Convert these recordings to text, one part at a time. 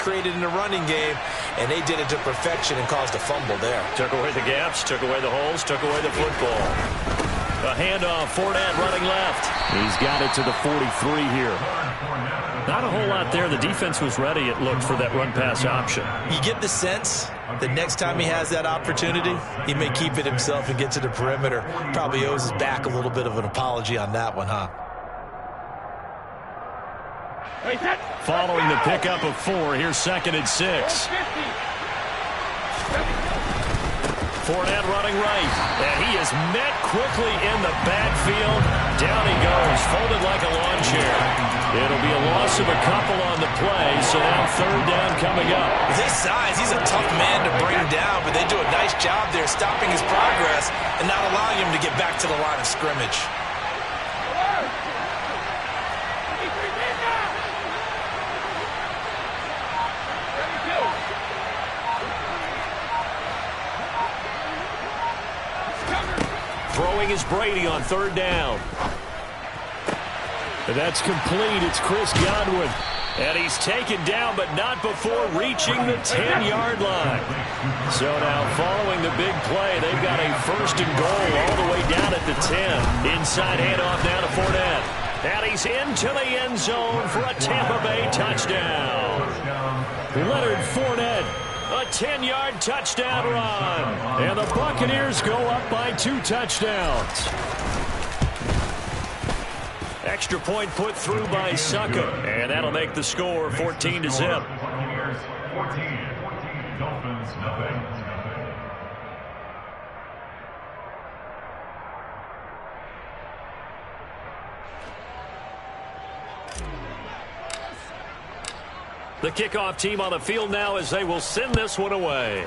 created in the running game, and they did it to perfection and caused a fumble there. Took away the gaps, took away the holes, took away the football. A handoff, Fournette running left. He's got it to the 43 here. Not a whole lot there. The defense was ready, it looked, for that run-pass option. You get the sense that next time he has that opportunity, he may keep it himself and get to the perimeter. Probably owes his back a little bit of an apology on that one, huh? Following the pickup of 4, here's 2nd and 6. Fournette running right, and he is met quickly in the backfield. Down he goes, folded like a lawn chair. It'll be a loss of a couple on the play, so now 3rd down coming up. With his size, he's a tough man to bring down, but they do a nice job there stopping his progress and not allowing him to get back to the line of scrimmage. Throwing is Brady on 3rd down. And that's complete. It's Chris Godwin. And he's taken down, but not before reaching the 10-yard line. So now, following the big play, they've got a 1st and goal all the way down at the 10. Inside handoff now to Fournette. And he's into the end zone for a Tampa Bay touchdown. Leonard Fournette. A 10-yard touchdown run. And the Buccaneers go up by 2 touchdowns. Extra point put through by Succa. And that'll make the score 14-0. The kickoff team on the field now as they will send this one away.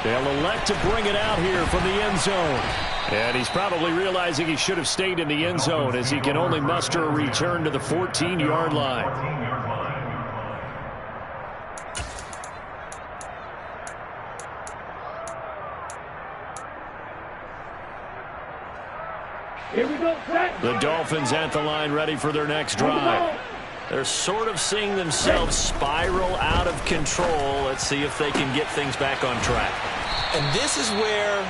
They'll elect to bring it out here from the end zone. And he's probably realizing he should have stayed in the end zone as he can only muster a return to the 14-yard line. Here we go, set. The Dolphins at the line ready for their next drive. They're sort of seeing themselves spiral out of control. Let's see if they can get things back on track. And this is where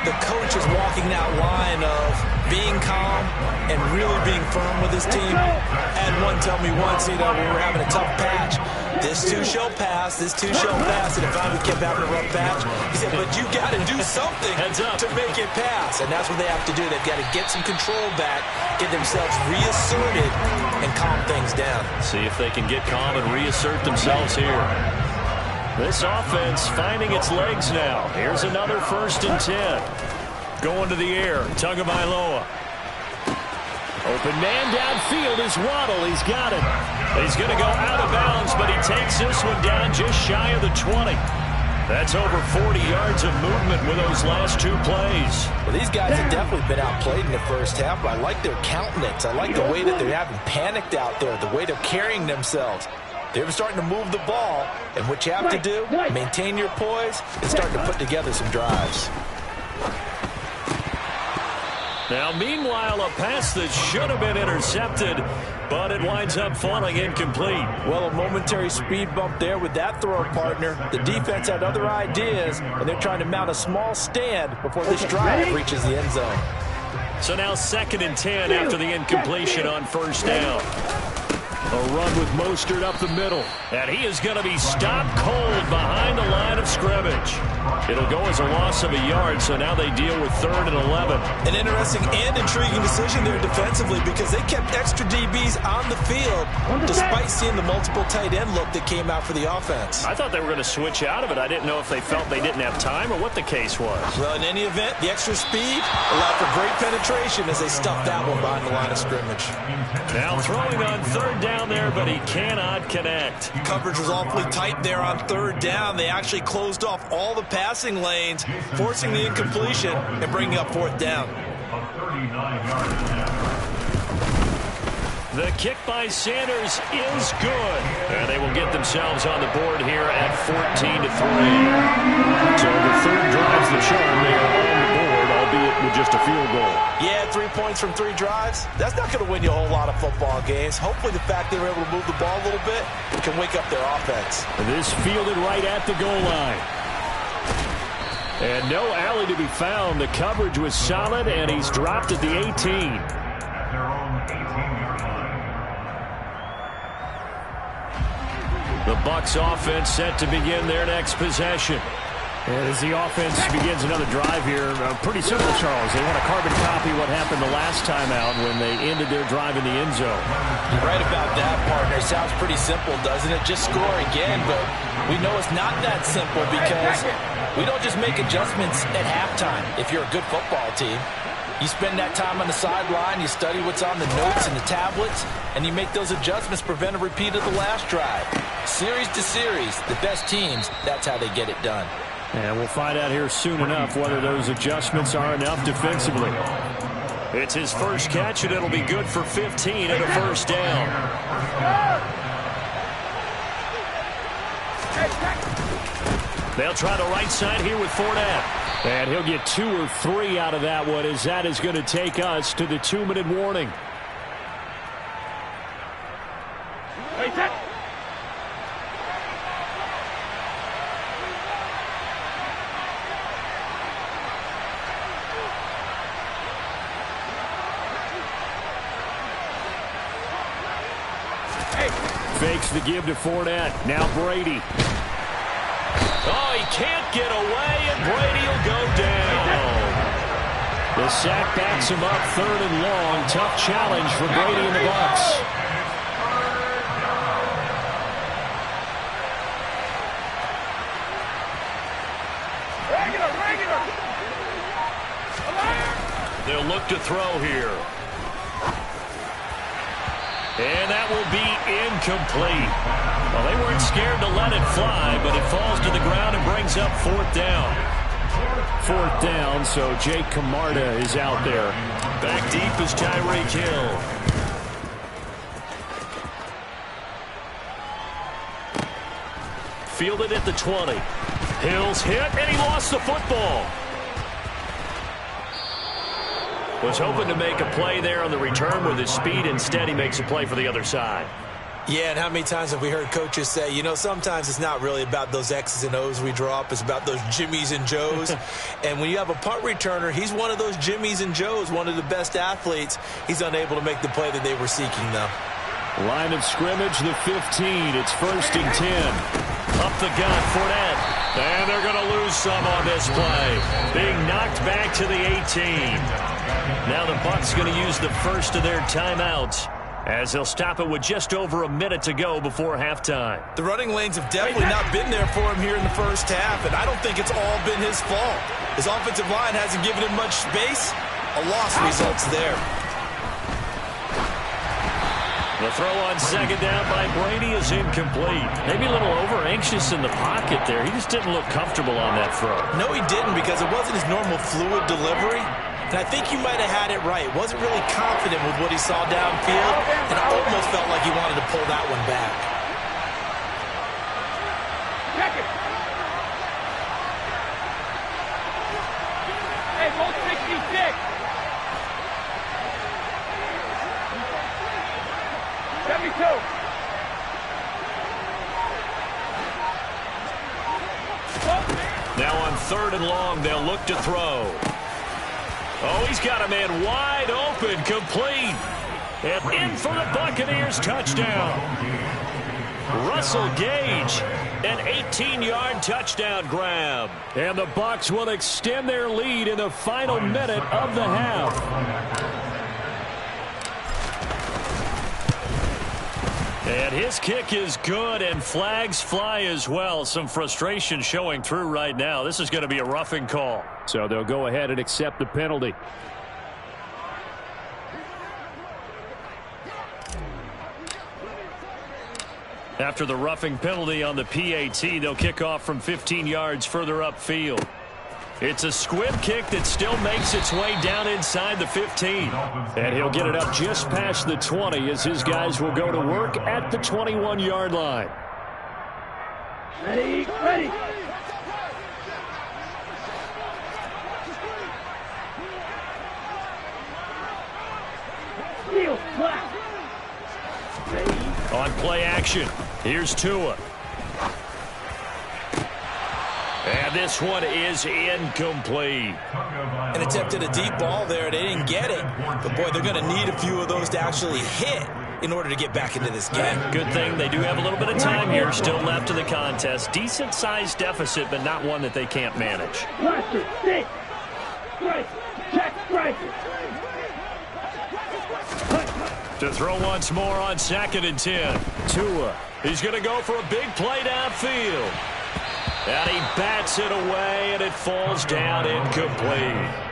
the coach is walking that line of being calm and really being firm with his team. Had one tell me once, when we were having a tough patch, this too shall pass, this too shall pass. And if I kept having a rough patch, he said, but you got to do something to make it pass. And that's what they have to do. They've got to get some control back, get themselves reasserted, and calm things down. See if they can get calm and reassert themselves here. This offense finding its legs now. Here's another 1st and 10. Going to the air, Tagovailoa. Open man downfield is Waddle. He's got it. He's going to go out of bounds, but he takes this one down just shy of the 20. That's over 40 yards of movement with those last 2 plays. Well, these guys have definitely been outplayed in the first half, but I like their countenance. I like the way that they're having panicked out there, the way they're carrying themselves. They're starting to move the ball, and what you have to do, maintain your poise and start to put together some drives. Now, meanwhile, a pass that should have been intercepted, but it winds up falling incomplete. Well, a momentary speed bump there with that throw, partner. The defense had other ideas, and they're trying to mount a small stand before this drive reaches the end zone. So now 2nd and 10 after the incompletion on 1st down. A run with Mostert up the middle. And he is going to be stopped cold behind the line of scrimmage. It'll go as a loss of a yard, so now they deal with 3rd and 11. An interesting and intriguing decision there defensively because they kept extra DBs on the field despite seeing the multiple tight end look that came out for the offense. I thought they were going to switch out of it. I didn't know if they felt they didn't have time or what the case was. Well, in any event, the extra speed allowed for great penetration as they stuffed that one behind the line of scrimmage. Now throwing on 3rd down there, but he cannot connect. Coverage was awfully tight there on 3rd down. They actually closed off all the passing lanes, forcing the incompletion and bringing up 4th down. The kick by Sanders is good. And they will get themselves on the board here at 14-3. So the 3rd drives the charm. They are on the board, albeit with just a field goal. Yeah, 3 points from 3 drives. That's not going to win you a whole lot of football games. Hopefully the fact they were able to move the ball a little bit can wake up their offense. And this fielded right at the goal line. And no alley to be found. The coverage was solid, and he's dropped at the 18. The Bucs offense set to begin their next possession. And as the offense begins another drive here, pretty simple, Charles. They want to carbon copy what happened the last time out when they ended their drive in the end zone. You're right about that, partner. Sounds pretty simple, doesn't it? Just score again, but we know it's not that simple because we don't just make adjustments at halftime if you're a good football team. You spend that time on the sideline, you study what's on the notes and the tablets, and you make those adjustments, prevent a repeat of the last drive. Series to series, the best teams, that's how they get it done. And we'll find out here soon enough whether those adjustments are enough defensively. It's his first catch, and it'll be good for 15 and a first down. They'll try the right side here with Fournette. And he'll get 2 or 3 out of that one, as that is going to take us to the 2-minute warning. Fakes the give to Fournette. Now Brady. Oh, he can't get away, and Brady will go down. The sack backs him up 3rd and long. Tough challenge for Brady and the Bucs. They'll look to throw here. And that will be incomplete. Well, they weren't scared to let it fly, but it falls to the ground and brings up 4th down. 4th down, so Jake Camarda is out there. Back deep is Tyreek Hill. Fielded at the 20. Hill's hit, and he lost the football. Was hoping to make a play there on the return with his speed. Instead, he makes a play for the other side. Yeah, and how many times have we heard coaches say, you know, sometimes it's not really about those X's and O's we draw up. It's about those Jimmies and Joes. And when you have a punt returner, he's one of those Jimmies and Joes, one of the best athletes. He's unable to make the play that they were seeking, though. Line of scrimmage, the 15. It's 1st and 10. Up the gut, Fournette. And they're going to lose some on this play. Being knocked back to the 18. Now the Bucs going to use the first of their timeouts, as they'll stop it with just over a minute to go before halftime. The running lanes have definitely not been there for him here in the first half, and I don't think it's all been his fault. His offensive line hasn't given him much space. A loss results there. The throw on 2nd down by Brady is incomplete. Maybe a little over-anxious in the pocket there. He just didn't look comfortable on that throw. No, he didn't, because it wasn't his normal fluid delivery. And I think you might have had it right. Wasn't really confident with what he saw downfield, and I almost felt like he wanted to pull that one back. Check it. Hey, both 66. 72. Now on 3rd and long, they'll look to throw. Oh, he's got a man wide open, complete. And in for the Buccaneers, touchdown. Russell Gage, an 18-yard touchdown grab. And the Bucs will extend their lead in the final minute of the half. And his kick is good, and flags fly as well. Some frustration showing through right now. This is going to be a roughing call. So they'll go ahead and accept the penalty. After the roughing penalty on the PAT, they'll kick off from 15 yards further upfield. It's a squib kick that still makes its way down inside the 15. And he'll get it up just past the 20 as his guys will go to work at the 21-yard line. Ready, ready. On play action, here's Tua. And this one is incomplete. An attempt at a deep ball there. They didn't get it. But, boy, they're going to need a few of those to actually hit in order to get back into this game. Good thing they do have a little bit of time here still left in the contest. Decent-sized deficit, but not one that they can't manage. Blaster, stick. Strike. Check, strike. To throw once more on 2nd and 10. Tua, he's going to go for a big play downfield. And he bats it away, and it falls down incomplete.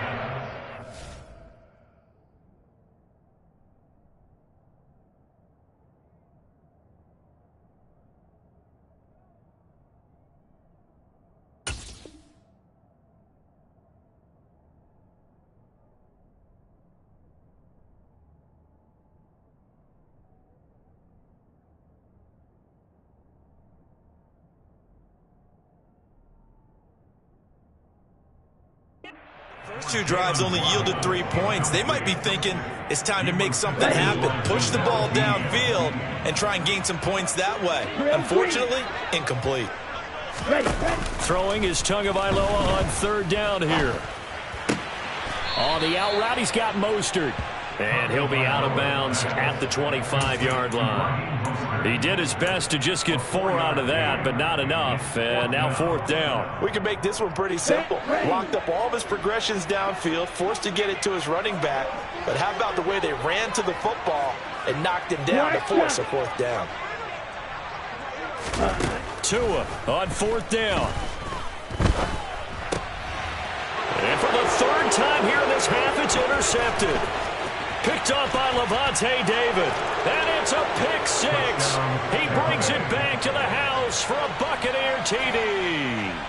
First 2 drives only yielded 3 points. They might be thinking it's time to make something happen. Push the ball downfield and try and gain some points that way. Unfortunately, incomplete. Throwing is Tagovailoa on 3rd down here. On the out route, he's got Mostert. And he'll be out of bounds at the 25-yard line. He did his best to just get 4 out of that, but not enough. And now 4th down. We can make this one pretty simple. Locked up all of his progressions downfield, forced to get it to his running back. But how about the way they ran to the football and knocked him down to force a 4th down? Tua on 4th down. And for the 3rd time here in this half, it's intercepted. Picked up by Levante David. And it's a pick 6. He brings it back to the house for a Buccaneer TD.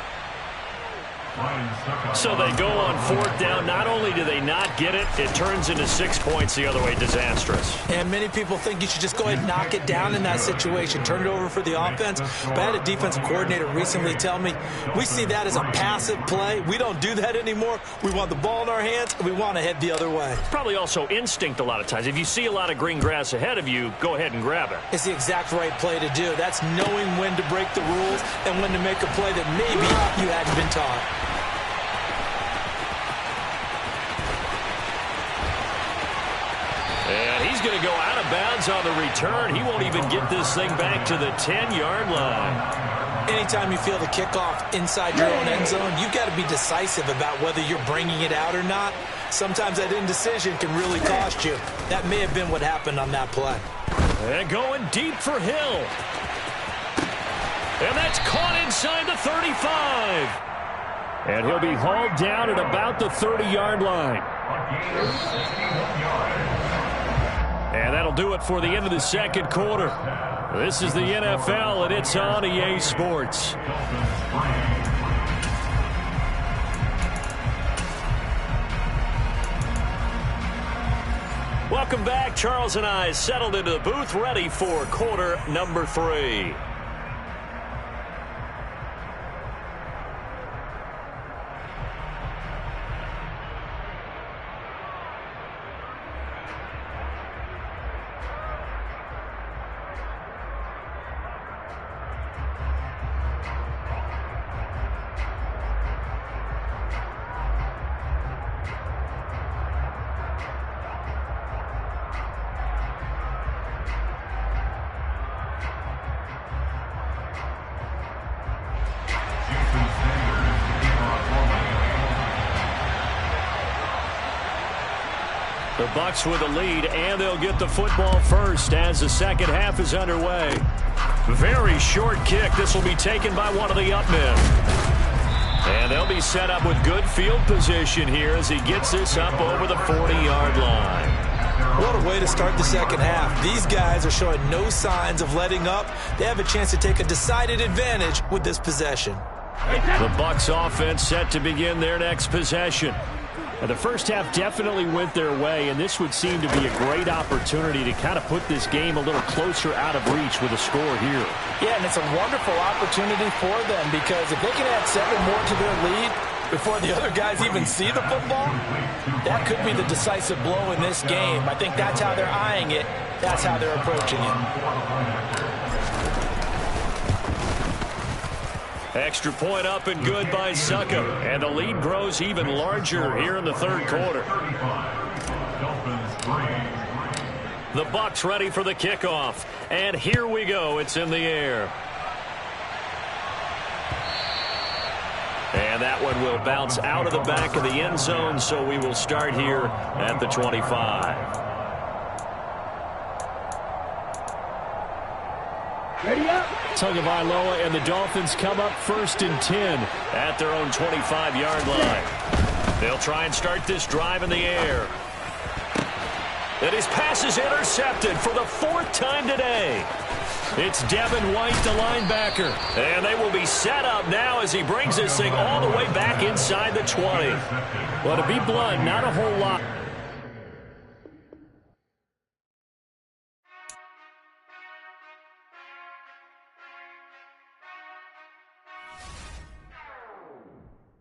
So they go on 4th down. Not only do they not get it, it turns into 6 points the other way. Disastrous. And many people think you should just go ahead and knock it down in that situation. Turn it over for the offense. But I had a defensive coordinator recently tell me, we see that as a passive play. We don't do that anymore. We want the ball in our hands, and we want to head the other way. Probably also instinct a lot of times. If you see a lot of green grass ahead of you, go ahead and grab it. It's the exact right play to do. That's knowing when to break the rules and when to make a play that maybe you hadn't been taught. And he's going to go out of bounds on the return. He won't even get this thing back to the 10-yard line. Anytime you feel the kickoff inside your own end zone, you've got to be decisive about whether you're bringing it out or not. Sometimes that indecision can really cost you. That may have been what happened on that play. And going deep for Hill. And that's caught inside the 35. And he'll be hauled down at about the 30-yard line. And that'll do it for the end of the 2nd quarter. This is the NFL, and it's on EA Sports. Welcome back. Charles and I settled into the booth, ready for quarter number 3. The Bucs with a lead, and they'll get the football first as the 2nd half is underway. Very short kick. This will be taken by one of the up men. And they'll be set up with good field position here as he gets this up over the 40-yard line. What a way to start the 2nd half. These guys are showing no signs of letting up. They have a chance to take a decided advantage with this possession. The Bucs offense set to begin their next possession. And the first half definitely went their way, and this would seem to be a great opportunity to kind of put this game a little closer out of reach with a score here. Yeah, and it's a wonderful opportunity for them because if they can add 7 more to their lead, before the other guys even see the football? That could be the decisive blow in this game. I think that's how they're eyeing it. That's how they're approaching it. Extra point up and good by Suckup. And the lead grows even larger here in the third quarter. The Bucs ready for the kickoff. And here we go. It's in the air. And that one will bounce out of the back of the end zone, so we will start here at the 25. Ready up. Tagovailoa and the Dolphins come up 1st and 10 at their own 25-yard line. They'll try and start this drive in the air. And his pass is intercepted for the 4th time today. It's Devin White, the linebacker. And they will be set up now as he brings this thing all the way back inside the 20. Well, to be blunt, not a whole lot.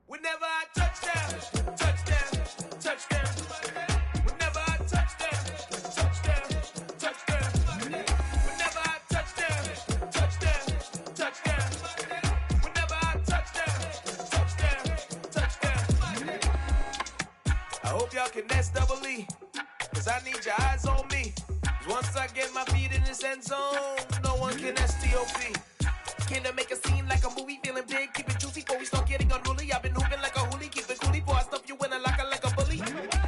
Whenever I touchdown, touchdown, touchdown. Whenever I touchdown, touchdown, touchdown. Whenever I touchdown, touchdown, touchdown. Whenever I touchdown, touchdown, touchdown. I hope y'all can double E, cause I need your eyes on me. 'Cause once I get my feet in this end zone, no one can STOP. Can I make a scene like a movie, feeling big, keep it juicy before we start getting unruly. I've been hooping like a hoolie, keep it coolie before I stuff you in a locker like a bully.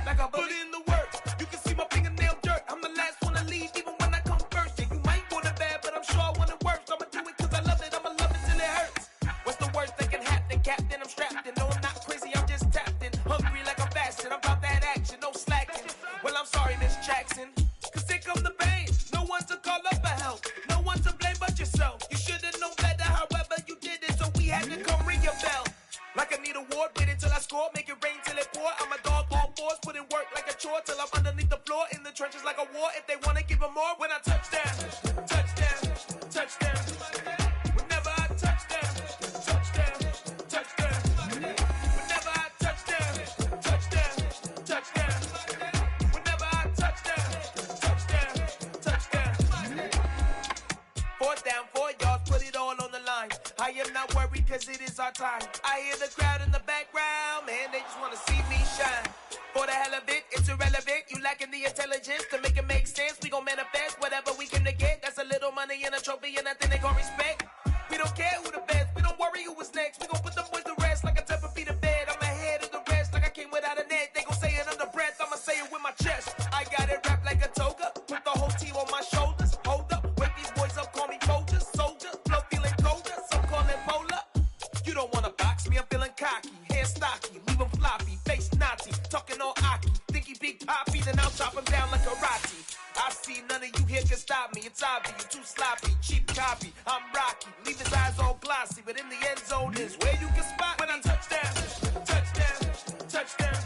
Like a bully. Put in the work, you can see my fingernail dirt. I'm the last one to leave, even when I come first. Yeah, you might want it bad, but I'm sure I want it worse. I'ma do it cause I love it, I'ma love it till it hurts. What's the worst that can happen, Captain? I'm strapped in, no I'm not crazy, I'm just tapped in. Hungry like I'm fasting, I'm about that action, no slacking. Well, I'm sorry, Miss Jackson, cause here come the pain. No one to call up for help, no one to blame but yourself. You should've known better, however you did it, so we had to come ring your bell. Like I need a award, wait until I score, make it rain till it pour. I'm a dog, all fours, put in work like a chore till I'm underneath the floor, in the trenches like a war. If they wanna give them more, when I touchdown, touchdown, touchdown. Whenever I touchdown, touchdown, touchdown. Whenever I touchdown, touchdown, touchdown. Whenever I touchdown, touchdown, touchdown. 4th down, 4 yards, put it all on the line. I am not worried cause it is our time. I hear the crowd in the background, man, they just wanna see me shine. For the hell of it, it's irrelevant. You lacking the intelligence to make it make sense. We gon' manifest whatever we came to get. That's a little money and a trophy and nothing they gon' respect. We don't care who the best, we don't worry who was next. We gon' put them boys to rest like a type of feet in bed. I'm ahead of the rest like I came without a net. They gon' say it under breath, I'ma say it with my chest. I got it wrapped like a toga, put the whole team on my shoulders. Hold up, wake these boys up, call me soldiers, soldier. Flow feeling colder, some call it polar. You don't wanna box me, I'm feeling cocky. Hair stocky, leave him floppy, face naughty. Talking all aki, think he big poppy, then I'll chop him down like karate. I see none of you here can stop me. It's obvious, you too sloppy, cheap copy. I'm Rocky, leave his eyes all glossy, but in the end zone is where you can spot when I touchdown, touchdown, touchdown.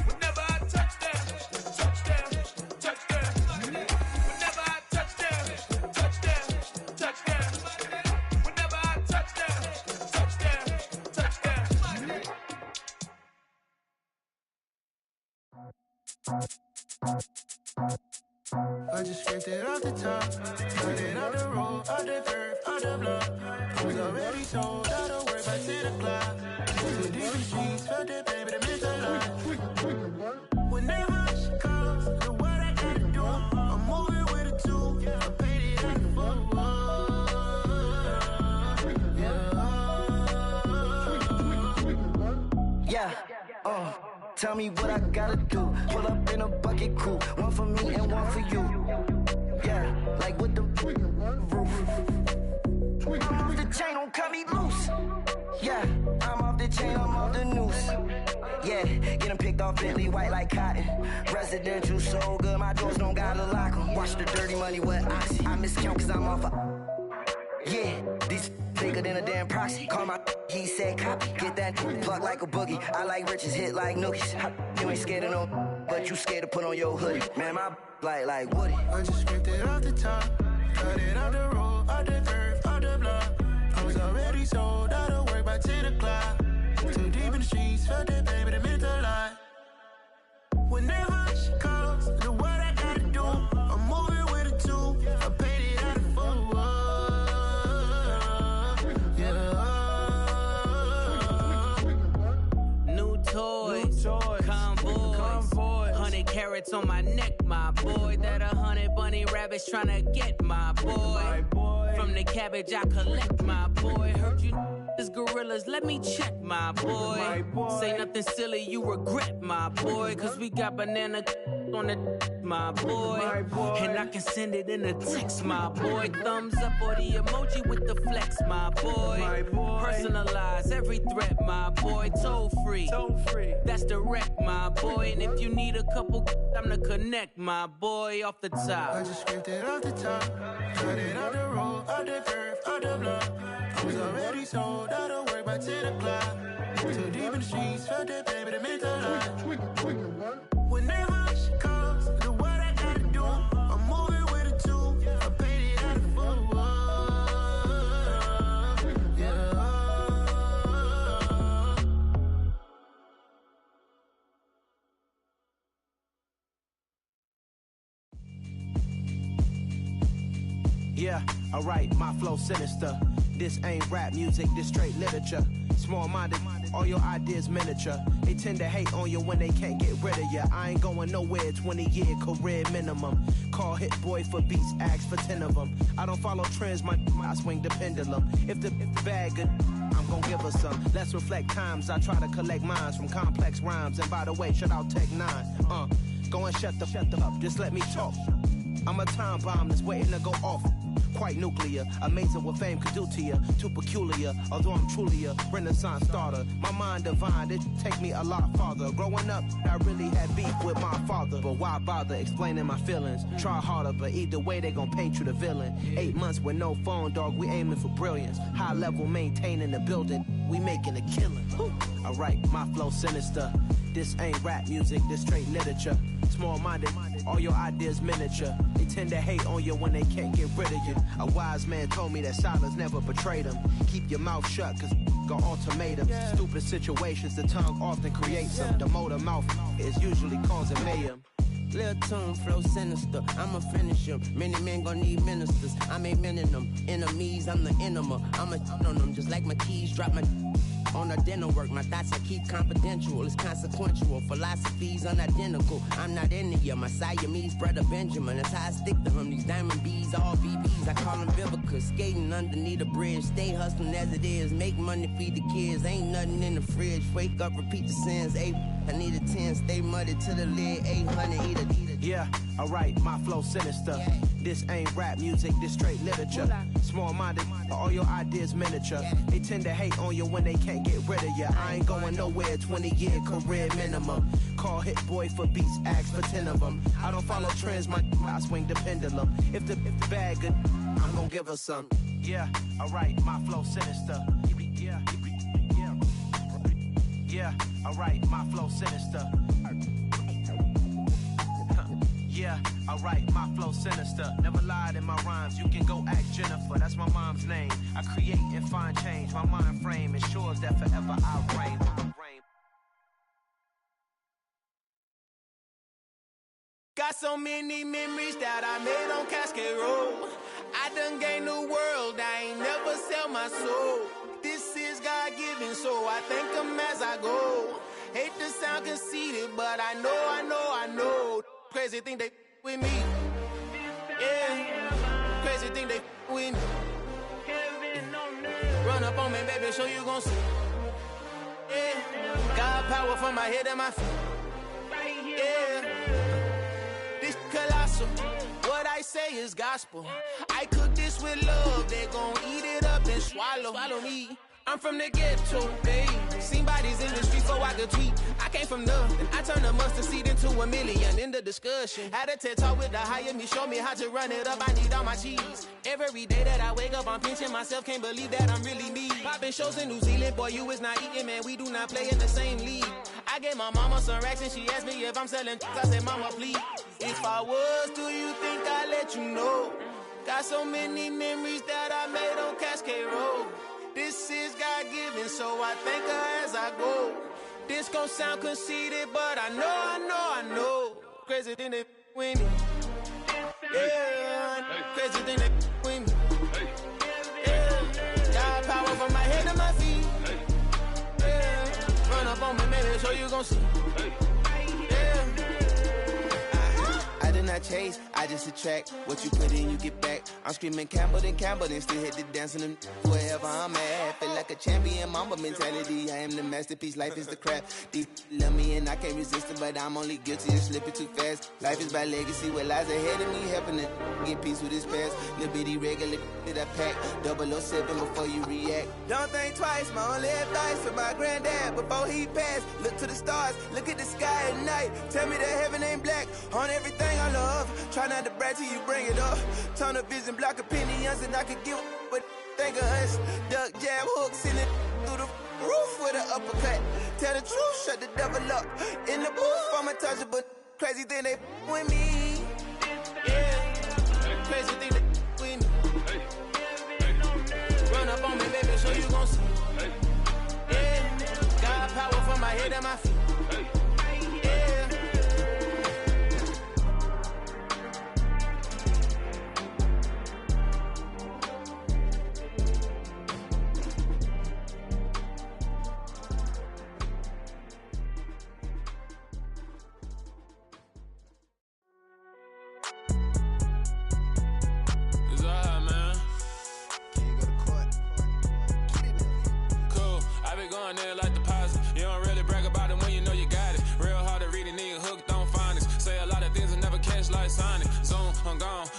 Whenever I touchdown, touchdown, touchdown. Whenever I touchdown, touchdown, touchdown. Whenever I touchdown, touchdown, touchdown. I just scraped it off the top, put it on the road, on the curve, on the block. Was already sold, I don't work by 10 o'clock. To the streets, felt that baby, the miss a lot. Whenever she calls, the what I gotta do, I'm moving with a two, I paid it in full. Yeah, tell me what I gotta do. Pull up in a bucket crew, one for me and one for you. Yeah, like with the roof. I'm off the chain, don't cut me loose. Yeah, I'm off the chain, I'm off the noose. Yeah, get them picked off Bentley, white like cotton. Residential so good, my doors don't gotta lock them. Watch the dirty money with oxy. I miscount cause I'm off a... Yeah, these bigger than a damn proxy. Call my he said copy. Get that pluck like a boogie. I like riches, hit like nookies. You ain't scared of no, but you scared to put on your hoodie. Man, my like Woody. I just scraped it off the top, cut it on the road, on the curve, on the block. I was already sold, I don't work by 10 o'clock. Too deep in the street. rabbits on my neck, my boy. That 100 bunny rabbits tryna get my boy. From the cabbage I collect, my boy. Heard you is gorillas, let me check, my boy. Say nothing silly, you regret, my boy. Cause we got banana on the my boy. And I can send it in a text, my boy. Thumbs up or the emoji with the flex, my boy. Personalize every threat, my boy. Toll free, that's direct, my boy. And if you need a couple, I'm to connect, my boy. Off the top, I just scraped it off the top, cut it on the road, on the curve, on the block. I was already sold, out of work by 10 o'clock. Too deep in the streets, felt that baby, the mental lie. Whenever she calls, do what I gotta do. I'm moving with a two, I paid it out of full. Yeah. Yeah, alright, my flow sinister. This ain't rap music, this straight literature. Small-minded, all your ideas miniature. They tend to hate on you when they can't get rid of you. I ain't going nowhere, 20-year career minimum. Call Hit Boy for beats, ask for 10 of them. I don't follow trends, I swing the pendulum. If the bag good, I'm gon' give her some. Let's reflect times, I try to collect minds from complex rhymes. And by the way, shout out Tech 9. Go and shut the up, just let me talk. I'm a time bomb that's waiting to go off. Quite nuclear, amazing what fame could do to you. Too peculiar, although I'm truly a renaissance starter. My mind divine, it take me a lot farther. Growing up, I really had beef with my father. But why bother explaining my feelings? Try harder, but either way they gon' paint you the villain. 8 months with no phone, dog, we aiming for brilliance. High level maintaining the building, we making a killing. Alright, my flow sinister. This ain't rap music, this straight literature. Small-minded, all your ideas miniature. They tend to hate on you when they can't get rid of you. A wise man told me that silence never betrayed him. Keep your mouth shut, cause got ultimatums. Stupid situations, the tongue often creates them. The motor mouth is usually causing mayhem. Lil' tune, flow sinister, I'ma finish him. Many men gon' need ministers, I'm aiming them. Enemies, I'm the enema, I'ma on them. Just like my keys, drop my on the dinner work. My thoughts I keep confidential, it's consequential. Philosophies unidentical, I'm not in the my Siamese brother Benjamin. That's how I stick to him, these diamond bees, all BBs. I call them Vivica, skating underneath the bridge. Stay hustling as it is, make money, feed the kids. Ain't nothing in the fridge, wake up, repeat the sins. I need a 10, stay muddy to the lid. 800, eat it. Yeah, alright, my flow sinister. This ain't rap music, this straight literature. Small-minded, all your ideas miniature. They tend to hate on you when they can't get rid of you. I ain't going nowhere, 20-year career minimum. Call Hit Boy for beats, ask for 10 of them. I don't follow trends, I swing the pendulum. If the bag good, I'm gon' give her some. Yeah, alright, my flow sinister. Yeah, alright, my flow sinister. Yeah, alright, my flow sinister. Never lied in my rhymes, you can go ask Jennifer. That's my mom's name. I create and find change. My mind frame ensures that forever I reign. Got so many memories that I made on Cascade Road. I done gained the world, I ain't never sell my soul. This is God-given, so I thank him as I go. Hate to sound conceited, but I know. Crazy thing they with me. Yeah, crazy thing they with me. Run up on me, baby, so you gon' see. Yeah, God power from my head and my feet. Yeah, this colossal. What I say is gospel. I cook this with love, they gon' eat it up and swallow me. I'm from the ghetto, babe. Seen bodies in the street so I could tweet. I came from nothing. I turned a mustard seed into $1 million in the discussion. Had a TED talk with the hire me, show me how to run it up. I need all my cheese. Every day that I wake up, I'm pinching myself. Can't believe that I'm really me. Popping shows in New Zealand, boy, you is not eating, man. We do not play in the same league. I gave my mama some racks and she asked me if I'm selling. I said, mama, please. If I was, do you think I'd let you know? Got so many memories that I made on Cascade Road. This is God-given, so I thank her as I go. This gon' sound conceited, but I know. Crazy thing they with me. Yeah, crazy thing they with me. Yeah, God power from my head to my feet. Yeah, run up on me, maybe, so you gon' see. Yeah, not chase, I just attract. What you put in, you get back. I'm screaming Campbell, then still hit the dancing and wherever I'm at. Feel like a champion, mamba mentality. I am the masterpiece, life is the crap. Deep love me and I can't resist it, but I'm only guilty of slipping too fast. Life is by legacy, what lies ahead of me, helping to get peace with this past. Little bitty regular that I pack, 007 before you react. Don't think twice, my only advice for my granddad before he passed. Look to the stars, look at the sky at night. Tell me that heaven ain't black on everything I love. Try not to brag till you bring it up. Tunnel vision, block opinions, and I could get what think of us. Duck, jab, hooks in it through the roof with an uppercut. Tell the truth, shut the devil up. In the booth, I'm untouchable. Crazy thing they with me. Yeah, crazy thing they with me. Run up on me, baby, so you gon' see. Yeah, got power from my head and my feet. Yeah.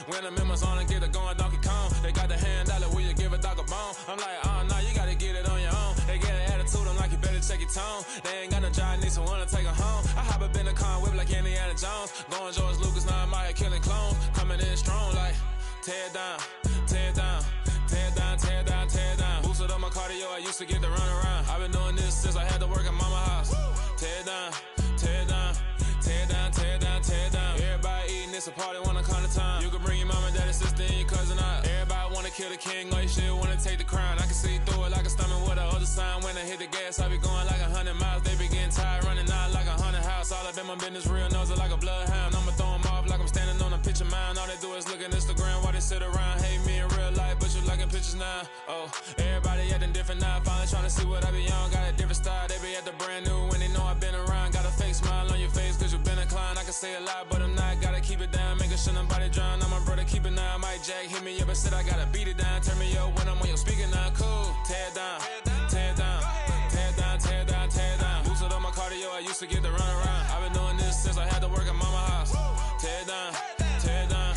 When the members on and get it going Donkey Kong, they got the hand dollar, will you give a dog a bone? I'm like, oh no, you gotta get it on your own. They get an attitude, I'm like, you better check your tone. They ain't got no job, need someone to take her home. I hop up in the car, whip like Indiana Jones. Going George Lucas, now I'm out here killing clones. Coming in strong like, tear down, tear down, tear down, tear down, tear down. Boosted up my cardio, I used to get to run around. I've been doing this since I had to work at mama house. Tear down, tear down, tear down, tear down, tear down. Everybody eating, it's a party, wanna come to time. You can bring your mama, daddy, sister, and your cousin out. Everybody wanna kill the king, or you shit wanna take the crown. I can see through it like a stomach with a other sign. When I hit the gas, I be going like 100 miles. They be getting tired, running out like 100 house. All up in my business, real nose it like a bloodhound. I'ma throw them off like I'm standing on a picture mound. All they do is look at Instagram while they sit around. Hate me in real life, but you liking pictures now. Oh, everybody acting different now. Finally trying to see what I be on. Got a different style, they be at the brand new when they know I've been around. Got a fake smile on your face, cause you been inclined. I can say a lot, but I'm not. Gotta keep it down, making sure nobody drown. I'm my brother, keep it now. Mike Jack hit me up and said I gotta beat it down. Turn me up when I'm on your speaker now. Cool, tear down, tear down, tear down, tear down, tear down. Boosted up my cardio, I used to get to run around. I've been doing this since I had to work at mama house. Tear down, tear down,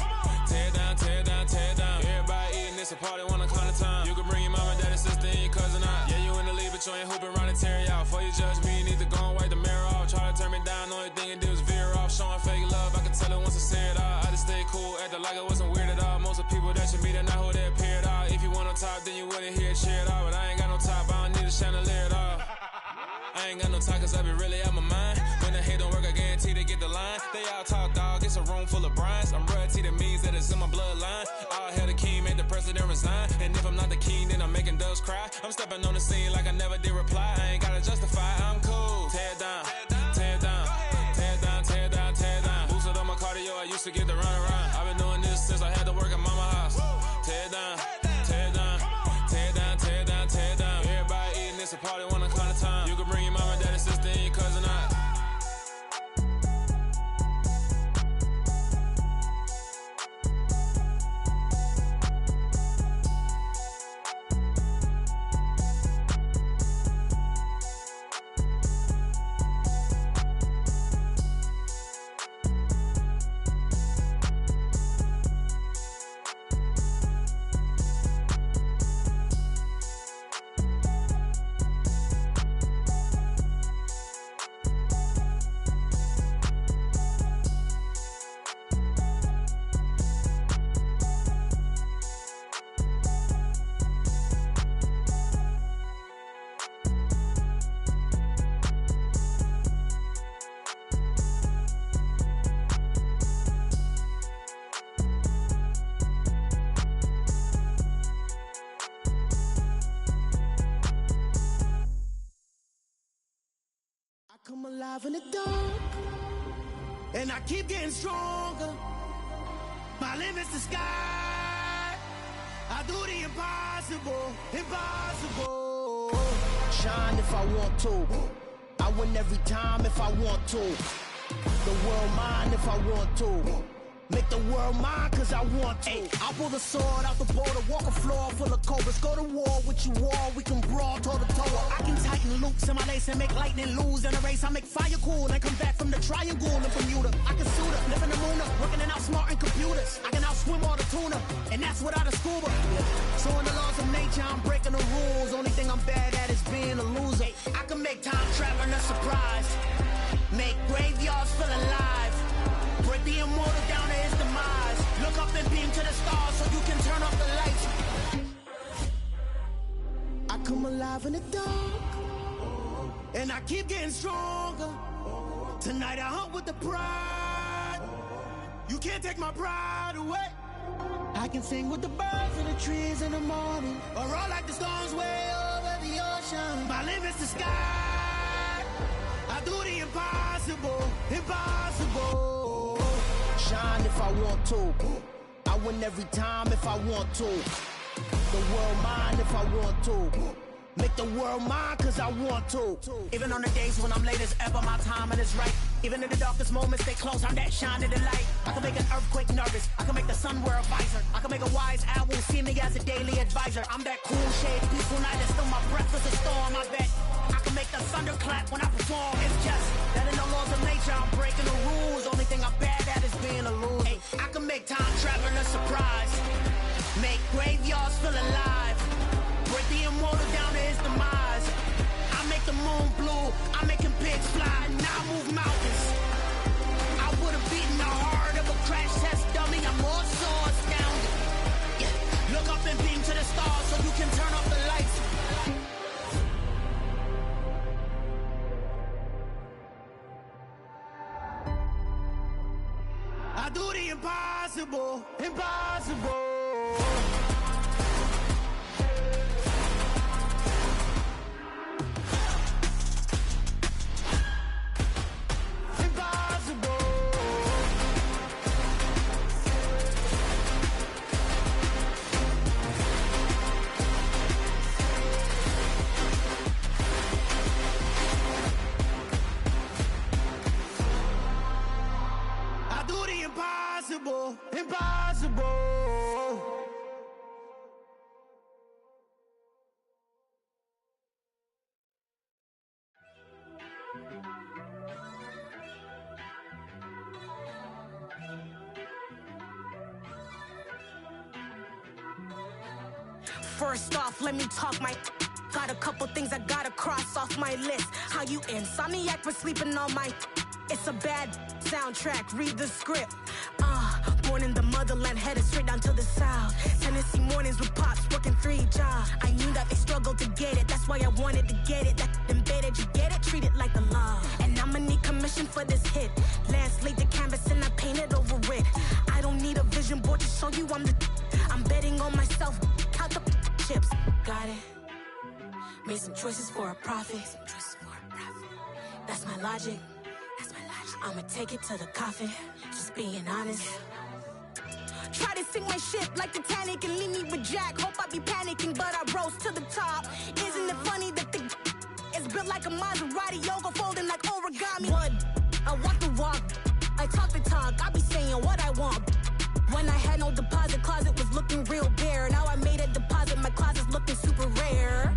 tear down, tear down, tear down. Everybody eating, it's a party, wanna come to time. You can bring your mama, daddy, sister, and your cousin out. Yeah, you in the lead, but you ain't hooping around and tear you out. Before you judge me, you need to go and wipe the mirror off. Try to turn me down, only thing it did was veer off. Showing fake love, I can tell it once I say it all. I just stay cool, acting like it wasn't weird at all. Most of the people that you meet are not who they appear at all. If you want on top, then you wouldn't hear it cheer at all. But I ain't got no top, I don't need a chandelier at all. I ain't got no time, cause I be really out my mind. When the hate don't work, I guarantee they get the line. They all talk, dog, it's a room full of brines. I'm royalty, that means that it's in my bloodline. All hell the king, made the president resign. And if I'm not the king, then I'm making doves cry. I'm stepping on the scene like I never did reply. I ain't gotta justify, I'm cool. Tear down, tear down, tear down, tear down, tear down. Boosted up my cardio, I used to get to run around. I've been doing this since I had to work at mama house. Tear down, tear down, tear down, tear down, tear down. Everybody eating, it's a party, wanna come to time. You can bring your mama, daddy, sister, and your cousin out. Come alive in the dark, and I keep getting stronger. My limit's the sky. I do the impossible, impossible. Shine if I want to. I win every time if I want to. The world mine if I want to. Make the world mine, cause I want to. I'll pull the sword out the border, walk a floor full of cobras. Go to war with you all, we can brawl toe to toe. I can tighten loops in my lace and make lightning lose in a race. I make fire cool and come back from the triangle in Bermuda. I can suit up, live in the moon up, working and outsmarting computers. I can outswim all the tuna, and that's without a scuba. So in the laws of nature, I'm breaking the rules. Only thing I'm bad at is being a loser. I can make time traveling a surprise, make graveyards feel alive, break the immortal down to his demise. Look up and beam to the stars so you can turn off the lights. I come alive in the dark, and I keep getting stronger. Tonight I hunt with the pride. You can't take my pride away. I can sing with the birds and the trees in the morning, or roll like the storms way over the ocean. My limit's the sky. I do the impossible, impossible. Shine if I want to. I win every time if I want to. The world mine if I want to. Make the world mine cause I want to. Even on the days when I'm late as ever, my timing is right. Even in the darkest moments, stay close, I'm that shine in the light. I can make an earthquake nervous, I can make the sun wear a visor. I can make a wise owl see me as a daily advisor. I'm that cool shade, peaceful night, and still my breath is a storm, I bet. I can make the thunder clap when I perform. It's just that in the laws of nature, I'm breaking the rules. Only thing I'm bad at is being a loser. Hey, I can make time traveling a surprise, make graveyards feel alive, break the immortal down to his demise. I make the moon blue, I'm making pigs fly, and I move mountains. I would've beaten the heart of a crash test dummy. I'm more so astounded. Yeah. Look up and beam to the stars so you can turn off the lights. I do the impossible, impossible. Impossible, impossible. First off, let me talk my. Got a couple things I gotta cross off my list. How you insomniac for sleeping on my. It's a bad soundtrack, read the script. Born in the motherland, headed straight down to the south. Tennessee mornings with pops, working 3 jobs. I knew that they struggled to get it, that's why I wanted to get it. That embedded, you get it, treat it like a law. And I'ma need commission for this hit. Last laid the canvas and I painted over it. I don't need a vision board to show you I'm betting on myself, count the chips. Got it. Made some choices for a profit. That's my logic. I'ma take it to the coffin, just being honest. Try to sink my ship like Titanic and leave me with Jack. Hope I be panicking, but I rose to the top. Isn't it funny that the is built like a Maserati, yoga folding like origami? What? I walk the walk, I talk the talk, I be saying what I want. When I had no deposit, closet was looking real bare. Now I made a deposit, my closet's looking super rare.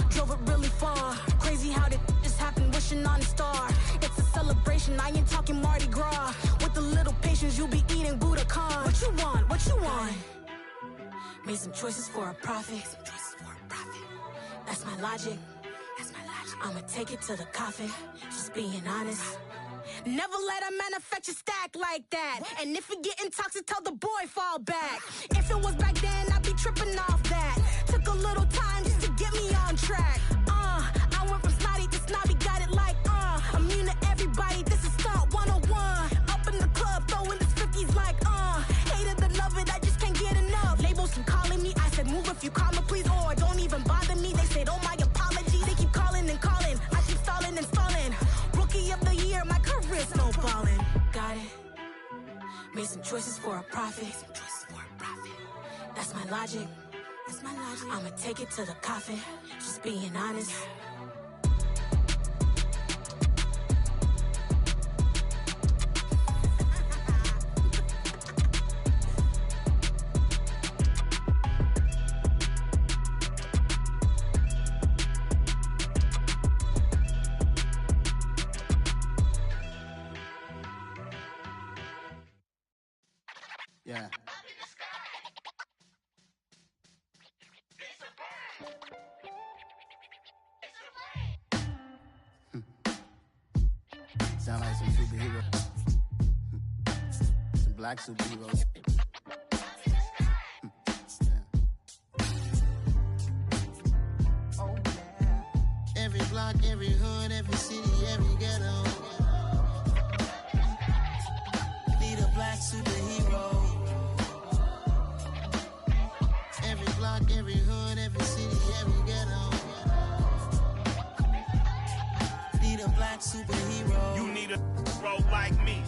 Drove it really far. Crazy how did just happen, wishing on a star. It's a celebration, I ain't talking Mardi Gras. With a little patience, you'll be eating Budokan. What you want? What you want? Made some choices for a profit. That's my logic. I'ma take it to the coffin, just being honest. Never let a manufacture stack like that. And if it getting toxic, tell the boy fall back. If it was back then, I'd be tripping off that. Took a little time just to get me on track. I went from snotty to snobby, got it like immune to everybody, this is stunt 101. Up in the club, throwing this 50s like hate it or love it, I just can't get enough. Labels keep calling me, I said move if you call me please, or don't even bother me. They said oh my apologies, they keep calling and calling. I keep stalling and stalling. Rookie of the year, my career snowballing. Got it. Made some choices for a profit. That's my logic. I'ma take it to the coffin, just being honest. sound like some superheroes. Some black superheroes. Oh, yeah. Every block, every hood, every city, every ghetto. Need a black superhero. Every block, every hood, every city, every ghetto. Need a black superhero. You need a role like me.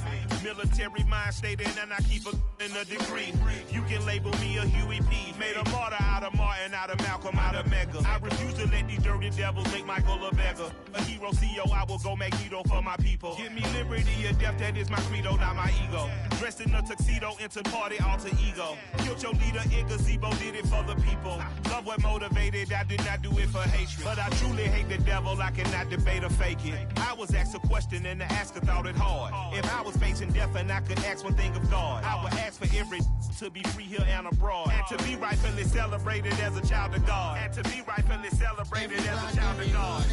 Military mind state and I keep in a degree. You can label me a Huey P. Made a martyr out of Martin, out of Malcolm, out of Mega. I refuse to let these dirty devils make Michael a beggar. A hero CEO, I will go Magneto for my people. Give me liberty or death, that is my credo, not my ego. Dressed in a tuxedo, into party, alter ego. Killed your leader in gazebo, did it for the people. Love what motivated, I did not do it for hatred. But I truly hate the devil, I cannot debate or fake it. I was asked a question and the asker thought it hard. If I was facing death and I could ask one thing of God, I would ask for every to be free here and abroad, and to be rightfully celebrated as a child of God, and to be rightfully celebrated as a child of God.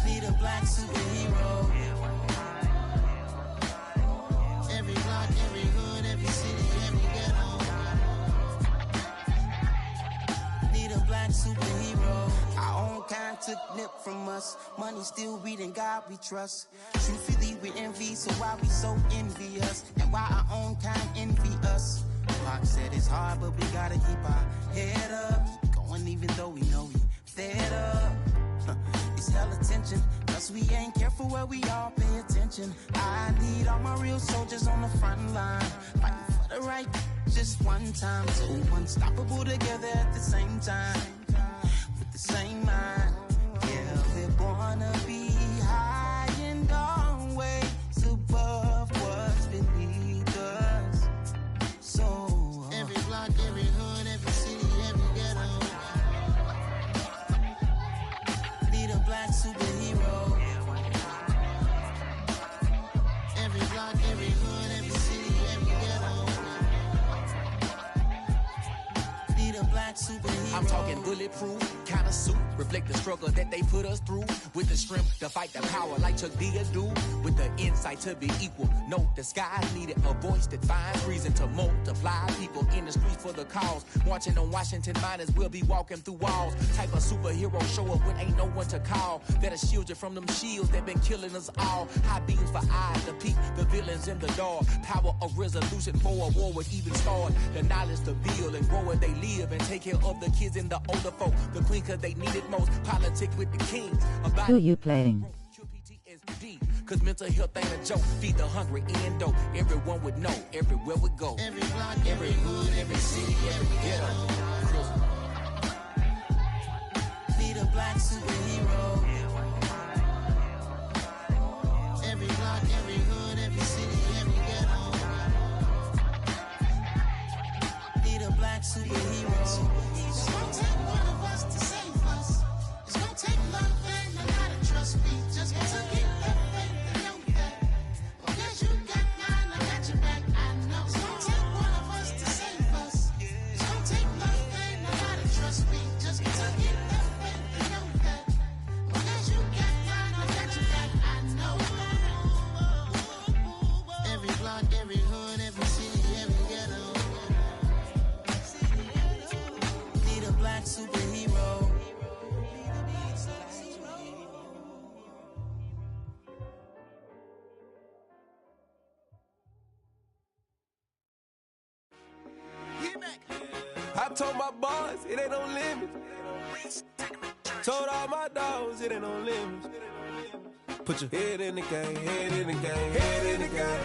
Need a black superhero. Every block, every hood, every city, every ghetto. Need a black superhero. Our own kind took nip from us. Money still reading God we trust. Truthfully we envy, so why we so envious? And why our own kind envy us? Pac said it's hard, but we gotta keep our head up. Keep going even though we know we fed up. It's hell attention, cause we ain't careful where we all pay attention. I need all my real soldiers on the front line, fighting for the right just one time. So unstoppable together at the same time, with the same mind. Yeah, we're gonna be high and always above what's beneath us. So every block, every hood, every city, every ghetto. Need a black superhero. Every block, every hood, every city, every ghetto. Need a black superhero. I'm talking bulletproof kind of suit, reflect the struggle that they put us through, with the strength to fight the power like Chuck D do, with the insight to be equal. No disguise needed, a voice that finds reason to multiply people in the streets for the cause. Marching on Washington miners, we'll be walking through walls. Type of superhero show up when ain't no one to call. That'll shield you from them shields that been killing us all. High beams for eyes to peek the villains in the dark. Power of resolution for a war would even start. The knowledge to build and grow where they live and take care of the kids and the older folk. The queen cause they need it most. Politic with the kings. Who you playing? Cause mental health ain't a joke. Feed the hungry and dope. Everyone would know everywhere we go. Every block, every hood, every city, every ghetto. Need a black superhero. Every block, every hood, every city, every ghetto. Need a black superhero. It's gonna take one of us to save us. It's gonna take love and a lot of trust. We just gotta get that faith and know that. Because you got mine, I got your back. I know it's gonna take one of us to save us. It's gonna take love and a lot of trust. We just gotta get that faith and know that. Because you got mine, I got your back. I know. Every block, every hood, every city, every ghetto. Need a black superhero. I told my boys it ain't no limits. Told all my dogs it ain't no limits. Put your head in the game, head in the game, head in the game.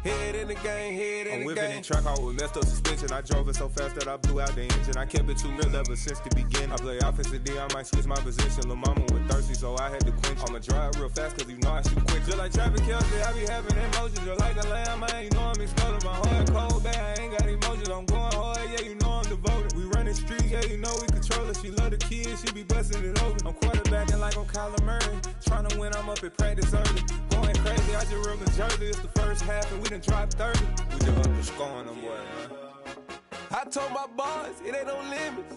Head in the game, head in the game. I'm whipping the track out with messed up suspension. I drove it so fast that I blew out the engine. I kept it too real ever since the beginning. I play offensive D, I might switch my position. Lil' mama was thirsty, so I had to quench. I'ma drive real fast, cause you know I shoot quick. Just like traffic Kelsey, I be having emotions. Just like a lamb, man, you know I'm exploding. My heart cold, bad, I ain't got emotions. I'm going hard, yeah, you know I'm devoted. We run the streets, yeah, you know we control it. She love the kids, she be busting it over. I'm quarterbacking like I'm Kyler Murray. Trying to win, I'm up at practice early. Going crazy, I just real the jersey. It's the first half and we done dropped 30. We just underscoring them, boy, man. I told my boys it ain't no limits.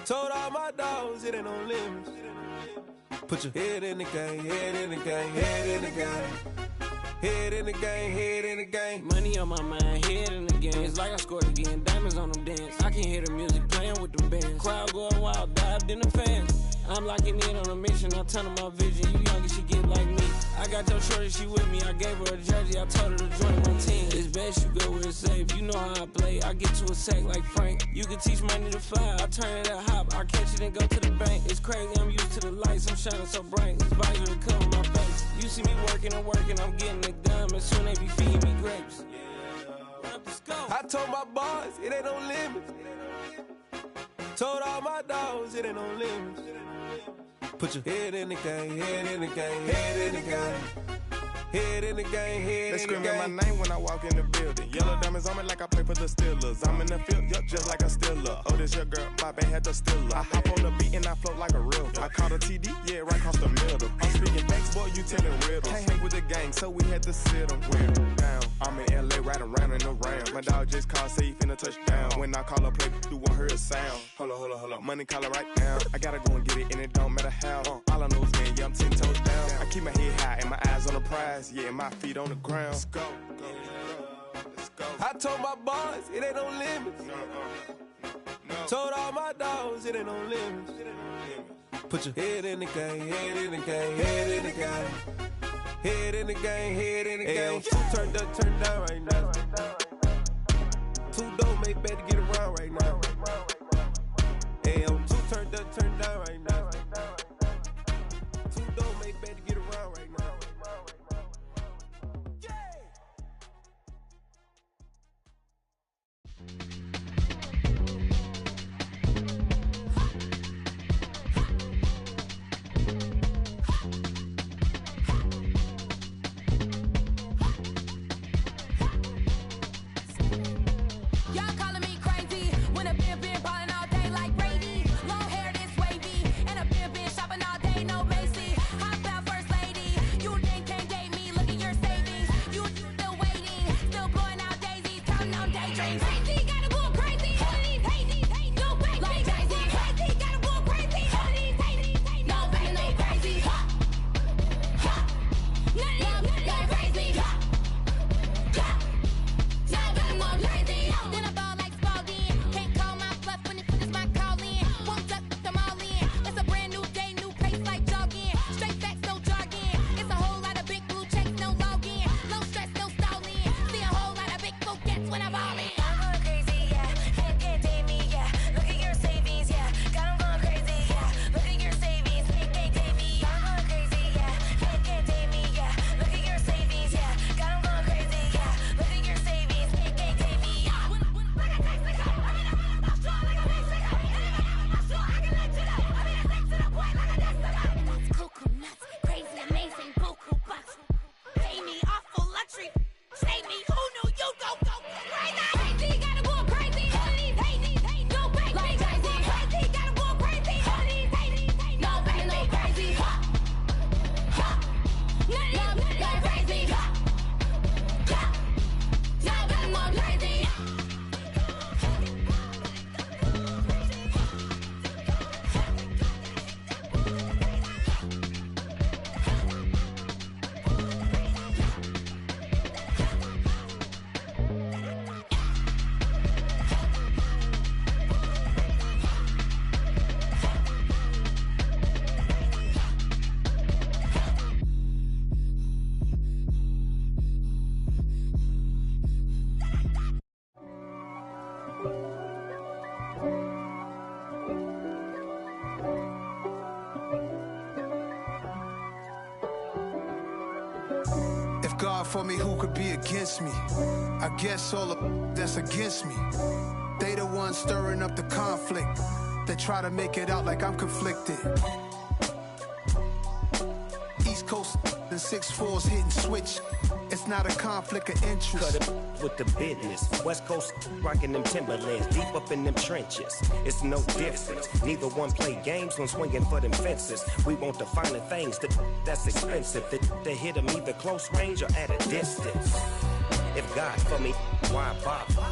Told all my dogs it ain't no limits. Put your head in the game, head in the game, head in the game. Head in the game, head in the game. Money on my mind, head in the game. It's like I scored again, diamonds on them dance. I can hear the music playing with them bands. Crowd going wild, dived in the fans. I'm locking in on a mission, I turn on my vision. You young and she get like me. I got your shorty, she with me. I gave her a jersey, I told her to join my team. It's best you go where it's safe. You know how I play, I get to a sack like Frank. You can teach money to fly, I turn it at hop. I catch it and go to the bank. It's crazy, I'm used to the lights, I'm shining so bright. This visor will cover my face. You see me working and working, I'm getting it done. And soon they be feeding me grapes. I told my boys it ain't no limits. Told all my dogs it ain't no limits. Put your head in the game, head in the game, head in the game. Head in the game, head in the game. They screaming my name when I walk in the building. Yellow diamonds on me like I play for the Steelers. I'm in the field, yup, just like a Steeler. Oh, this your girl, my band had the Steeler. I hop on the beat and I float like a real. I caught a TD, yeah, right across the middle. I'm speaking facts, boy, you telling riddles. Can't hang with the gang, so we had to sit them down. I'm in LA, riding round and around. My dog just called, say he finna touch down. When I call a play, you won't hear a sound. Hold up, money caller right now. I gotta go and get it, and it don't matter how. All I know is, man, yeah, I'm 10 toes down. I keep my head high and my eyes on the prize. Yeah, my feet on the ground. Let's go. I told my boys it ain't no limits. Told all my dogs it ain't no limits. Put your head in the game, head in the game, head in the game. Head in the game, head in the game. Two turned up, turned down right now. Two dope made better get around right now. Hey, two turned up, turned down right now. Two dope made better get around right now. God for me, who could be against me? I guess all of that's against me. They the ones stirring up the conflict. They try to make it out like I'm conflicted. East Coast and 6'4's hitting switch. It's not a conflict of interest. Cut it with the business. West Coast rocking them Timberlands, deep up in them trenches. It's no difference. Neither one play games when swinging for them fences. We want the finer things that's expensive. That hit them either close range or at a distance. If God for me, why bother?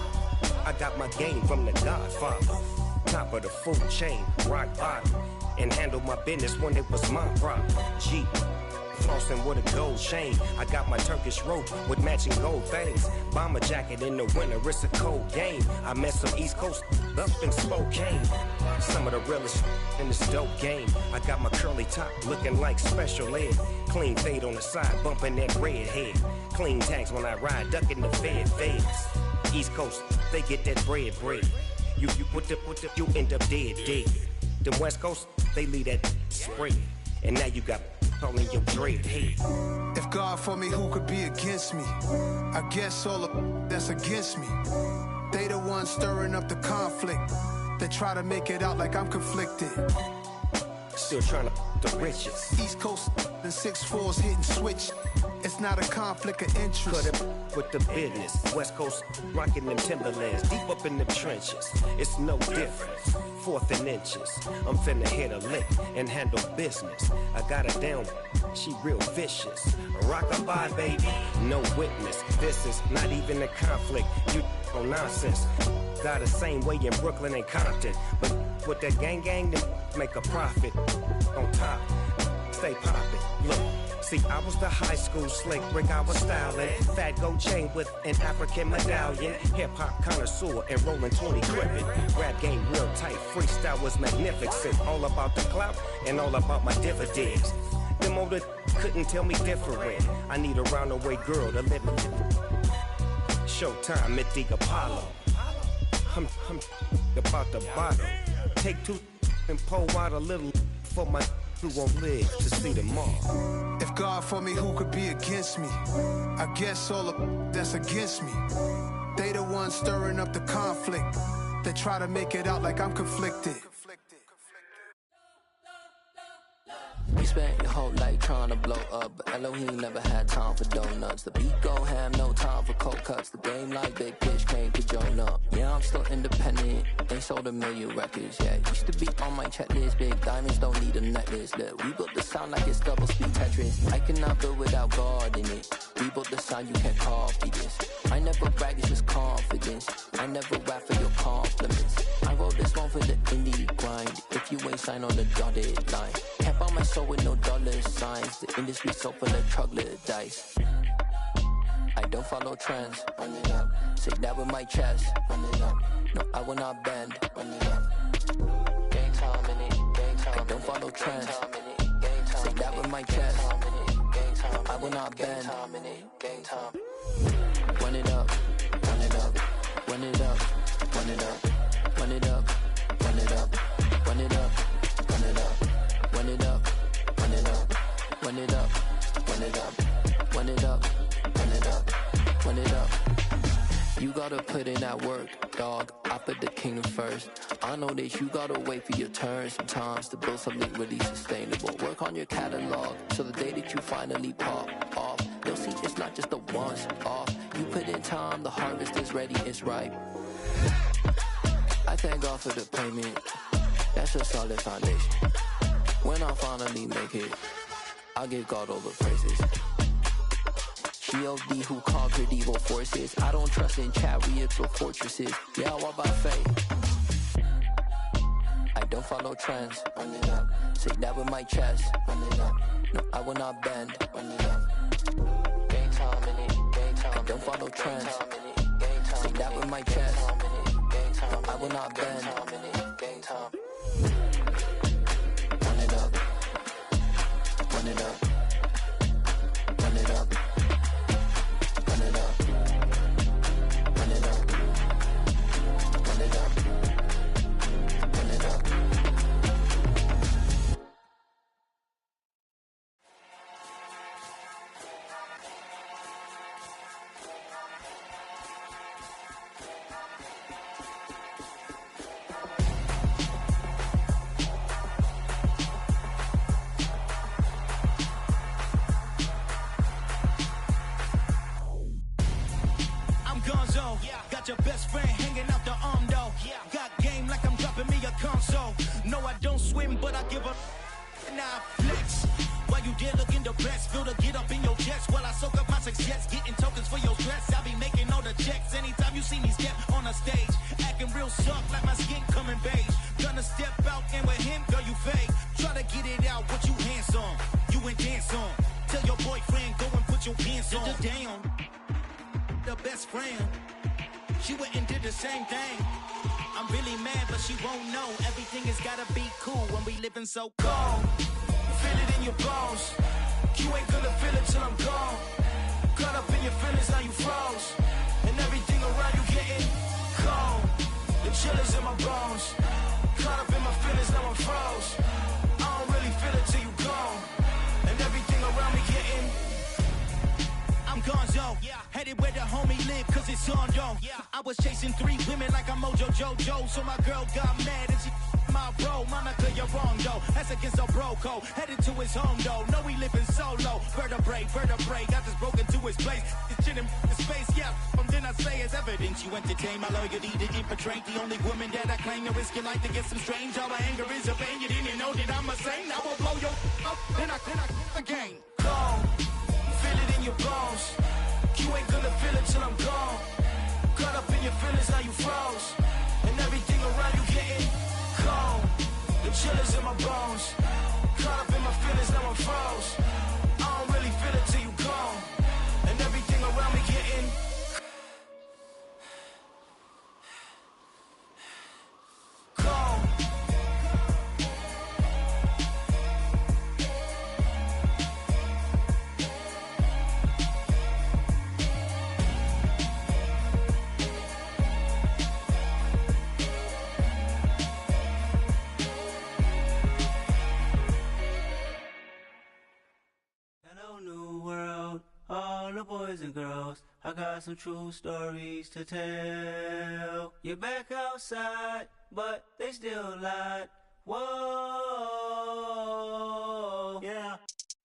I got my game from the Godfather. top of the food chain, rock bottom, and handle my business when it was my rock. G. Flossing with a gold chain. I got my Turkish rope with matching gold things. Bomber jacket in the winter, it's a cold game. I met some East Coast up in Spokane. Some of the realest in this dope game. I got my curly top looking like special ed. Clean fade on the side, bumping that red head. Clean tags when I ride, ducking the feds. East Coast, they get that bread. You you end up dead. Them West Coast, they leave that spray. And now you got all in your dread head. If God for me, who could be against me? I guess all of that's against me. They the ones stirring up the conflict. They try to make it out like I'm conflicted. Still trying to the riches. East Coast and 6'4's hitting switch. It's not a conflict of interest. Cut it with the business. West Coast rocking them Timberlands. Deep up in the trenches. It's no difference. 4th and inches. I'm finna hit a lick and handle business. I got her down. She real vicious. Rock-a-bye, baby. No witness. This is not even a conflict. You on nonsense. Got the same way in Brooklyn and Compton. But with that gang, then make a profit. On top, stay poppin'. Look. See, I was the high school slick brick, I was styling. Fat gold chain with an African medallion. Hip-hop connoisseur and rolling 20 gripping. Rap game real tight, freestyle was magnificent. All about the clout and all about my dividends. Them older couldn't tell me different. I need a round-away girl to live it. Showtime at the Apollo. I'm about the bottom. Take 2 and pull out a little for my who won't live to see them all. If God for me, who could be against me? I guess all of that's against me. They the ones stirring up the conflict. They try to make it out like I'm conflicted. You spent your whole life trying to blow up, but Elohim never had time for donuts. The beat go ham, no time for cold cuts. The game like big pitch came to join up. Yeah, I'm still independent, ain't sold a million records yet. Used to be on my checklist, big diamonds don't need a necklace. Look, we built the sound like it's double speed Tetris. I cannot build without God in it. We built the sound, you can't copy this. I never brag, it's just confidence. I never rap for your compliments. I wrote this one for the indie grind. If you ain't signed on the dotted line, can't buy my soul with no dollar signs. The industry so full of troglodytes. I don't follow trends. Run it up. Say that with my chest. Run it up. No, I will not bend. Run it up. Gang time in it. Gang time. I don't follow trends. Say that with my chest. I will not bend. Gang time. Run it up. Run it up. Run it up. Run it up. Run it up. Run it up. Run it up. Run it up. Run it up. Run it up. Run it up. Run it up. Run it up. Run it up. Run it up. You gotta put in that work, dog. I put the kingdom first. I know that you gotta wait for your turn sometimes to build something really sustainable. Work on your catalog so the day that you finally pop off, you'll see it's not just a once off. You put in time, the harvest is ready, it's ripe. I thank God for the payment. That's a solid foundation. When I finally make it, I'll give God all the praises. G.O.D. who conquered evil forces. I don't trust in chariots or fortresses. Yeah, I walk by faith. I don't follow trends. Run it up. Say that with my chest. Run it up. No, I will not bend. Run it up. Gang time in it. Gang time. I don't follow trends. Say that with my chest. No, I will not bend. Gang time. Run it up. Run it up. Run it up. Run it up. Run it up. Run it up. Run it up. Got your best friend hanging out the arm though. Got game like I'm dropping me a console. No, I don't swim, but I give a now flex. While you there looking depressed, feel the get up in your chest while I soak up my success, getting tokens for your stress. I be making all the checks anytime you see me step on a stage, acting real soft like my skin coming beige. she went and did the same thing. I'm really mad, but she won't know. Everything has gotta be cool when we living so cold. Feel it in your bones. You ain't gonna feel it till I'm gone. Caught up in your feelings, now you froze. And everything around you getting cold. The chill is in my bones. Caught up in my feelings, now I'm froze. I don't really feel it till you gone. And everything around me getting I'm gonzo, headed where the homie live, cause it's on, yo. I was chasing 3 women like I'm Mojo Jojo, so my girl got mad and she my bro. Monica, you're wrong, though. That's against a bro code. Headed to his home, though. No, we living solo. Vertebrae, got this broken to his place. This shit in space, yeah. Then I say it's evidence. You entertain my loyalty to infiltrate. The only woman that I claim to risk your life to get some strange. All my anger is a pain. You didn't know that I'm a saint. I will blow your up, then I again. Gone. Feel it in your bones. You ain't gonna feel it till I'm gone. Caught up in your feelings, now you froze. And everything around you getting cold. The chill is in my bones. Caught up in my feelings, now I'm froze. I don't really feel it till you gone. And everything around me getting cold. New world, all the boys and girls, I got some true stories to tell. You're back outside, but they still lied. Whoa, yeah.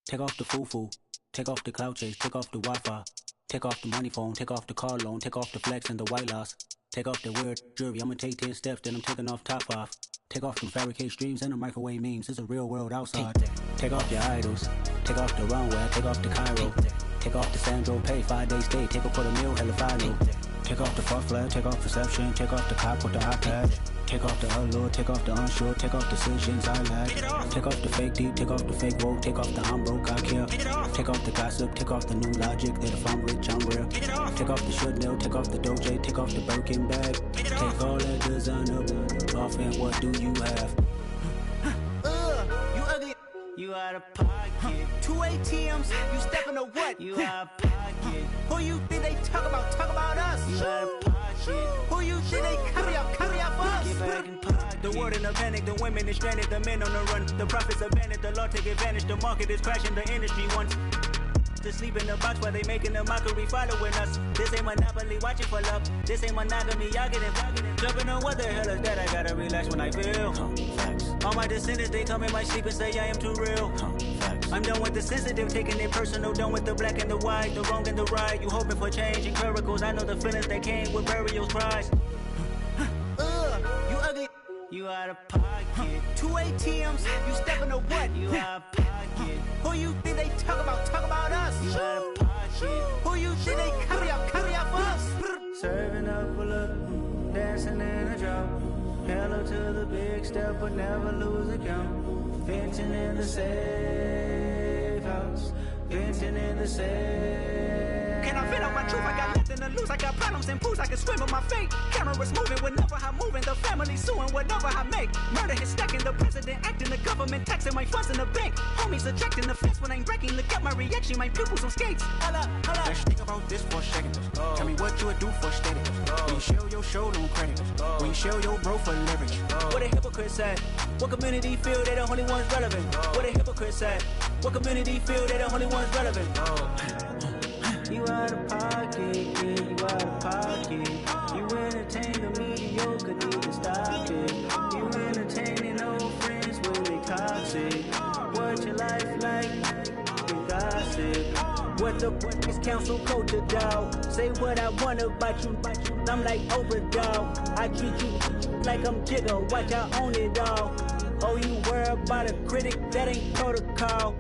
Take off the foo-foo, take off the cloud chase, take off the Wi-Fi, take off the money phone, take off the car loan, take off the flex and the white loss. Take off the weird jewelry, I'ma take 10 steps, then I'm taking off top 5. Take off them fabricate streams and the microwave memes, it's a real world outside. Take off your idols, take off the runway, take off the Cairo. Take off the Sandro pay, 5-day stay, take a quarter meal, hella final. Take off the fuck flag, take off perception, take off the cop with the iPad. Take off the allure, take off the unsure, take off decisions I lack. Take off the fake deep, take off the fake woke, take off the I'm broke, I care. Take off the gossip, take off the new logic that if I'm rich, I'm real. Take off the should know, take off the Doja, take off the Birkin bag. Take all that designer off and what do you have? You ugly. You out of pocket. 2 ATMs, you stepping to what? You out of pocket. Who you think they talk about? Talk about us. You out of pocket. Who you think they carry up for us? Get back in pocket. The world in a panic, the women is stranded, the men on the run. The profits abandoned, the law take advantage. The market is crashing, the industry wants to sleep in the box while they making a mockery following us. This ain't Monopoly, watching for love. This ain't monogamy, y'all getting jumping on what the hell is that? I gotta relax when I feel. All my descendants, they come in my sleep and say I am too real. I'm done with the sensitive, taking it personal. Done with the black and the white, the wrong and the right. You hoping for change and miracles. I know the feelings that came with burial cries. You ugly. You out of pocket. 2 ATMs, you stepping to what? You out of pocket. Who you think they talk about? Talk about us. You out of pocket. Who you think they carry up for us? Serving up a look, dancing in a drop. Hello to the big step, but never lose a count. Venting in the safe house. Venting in the safe. Can I feel out my truth? I got nothing to lose. I got problems and pools. I can swim with my fate. Cameras moving whenever I'm moving. The family suing whatever I make. Murder is stacking. The president acting. The government taxing my funds in the bank. Homies ejecting the fence when I'm breaking. Look at my reaction. My pupils on skates. Holla, holla. Let's think about this for a second. Tell me what you would do for status. When you show your show, no credit. When you show your bro for leverage. What a hypocrite said. What community feel they the only ones relevant? What a hypocrite said. What community feel they the only ones relevant? You out of pocket, yeah, you out of pocket. You entertain the mediocre, need to stop it. You entertaining old friends when they toxic. What your life like? You gossip. What the is council culture, dog? Say what I want about you. I'm like Oprah, dog. I treat you like I'm Jigga. Watch I own it all. Oh, you worry about a critic? That ain't protocol.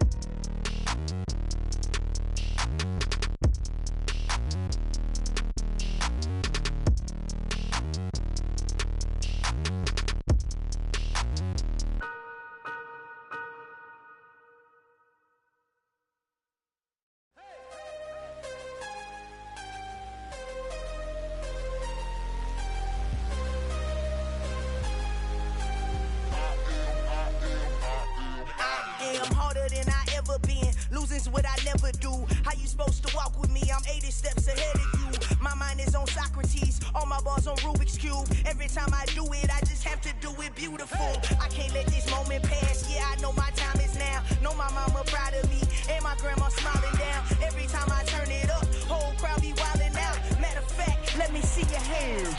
my balls on Rubik's Cube. Every time I do it, I just have to do it beautiful. I can't let this moment pass. Yeah, I know my time is now. Know my mama proud of me, and my grandma smiling down. Every time I turn it up, whole crowd be wildin' out. Matter of fact, let me see your hands.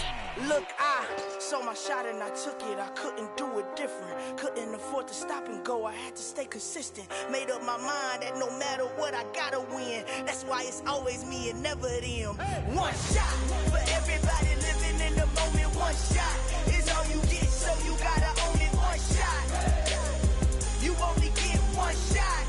Look, I saw my shot and I took it. I couldn't do it different. Couldn't afford to stop and go. I had to stay consistent. Made up my mind that no matter what, I gotta win. That's why it's always me and never them. One shot for everybody living in the moment. One shot is all you get, so you gotta own it. One shot. You only get one shot.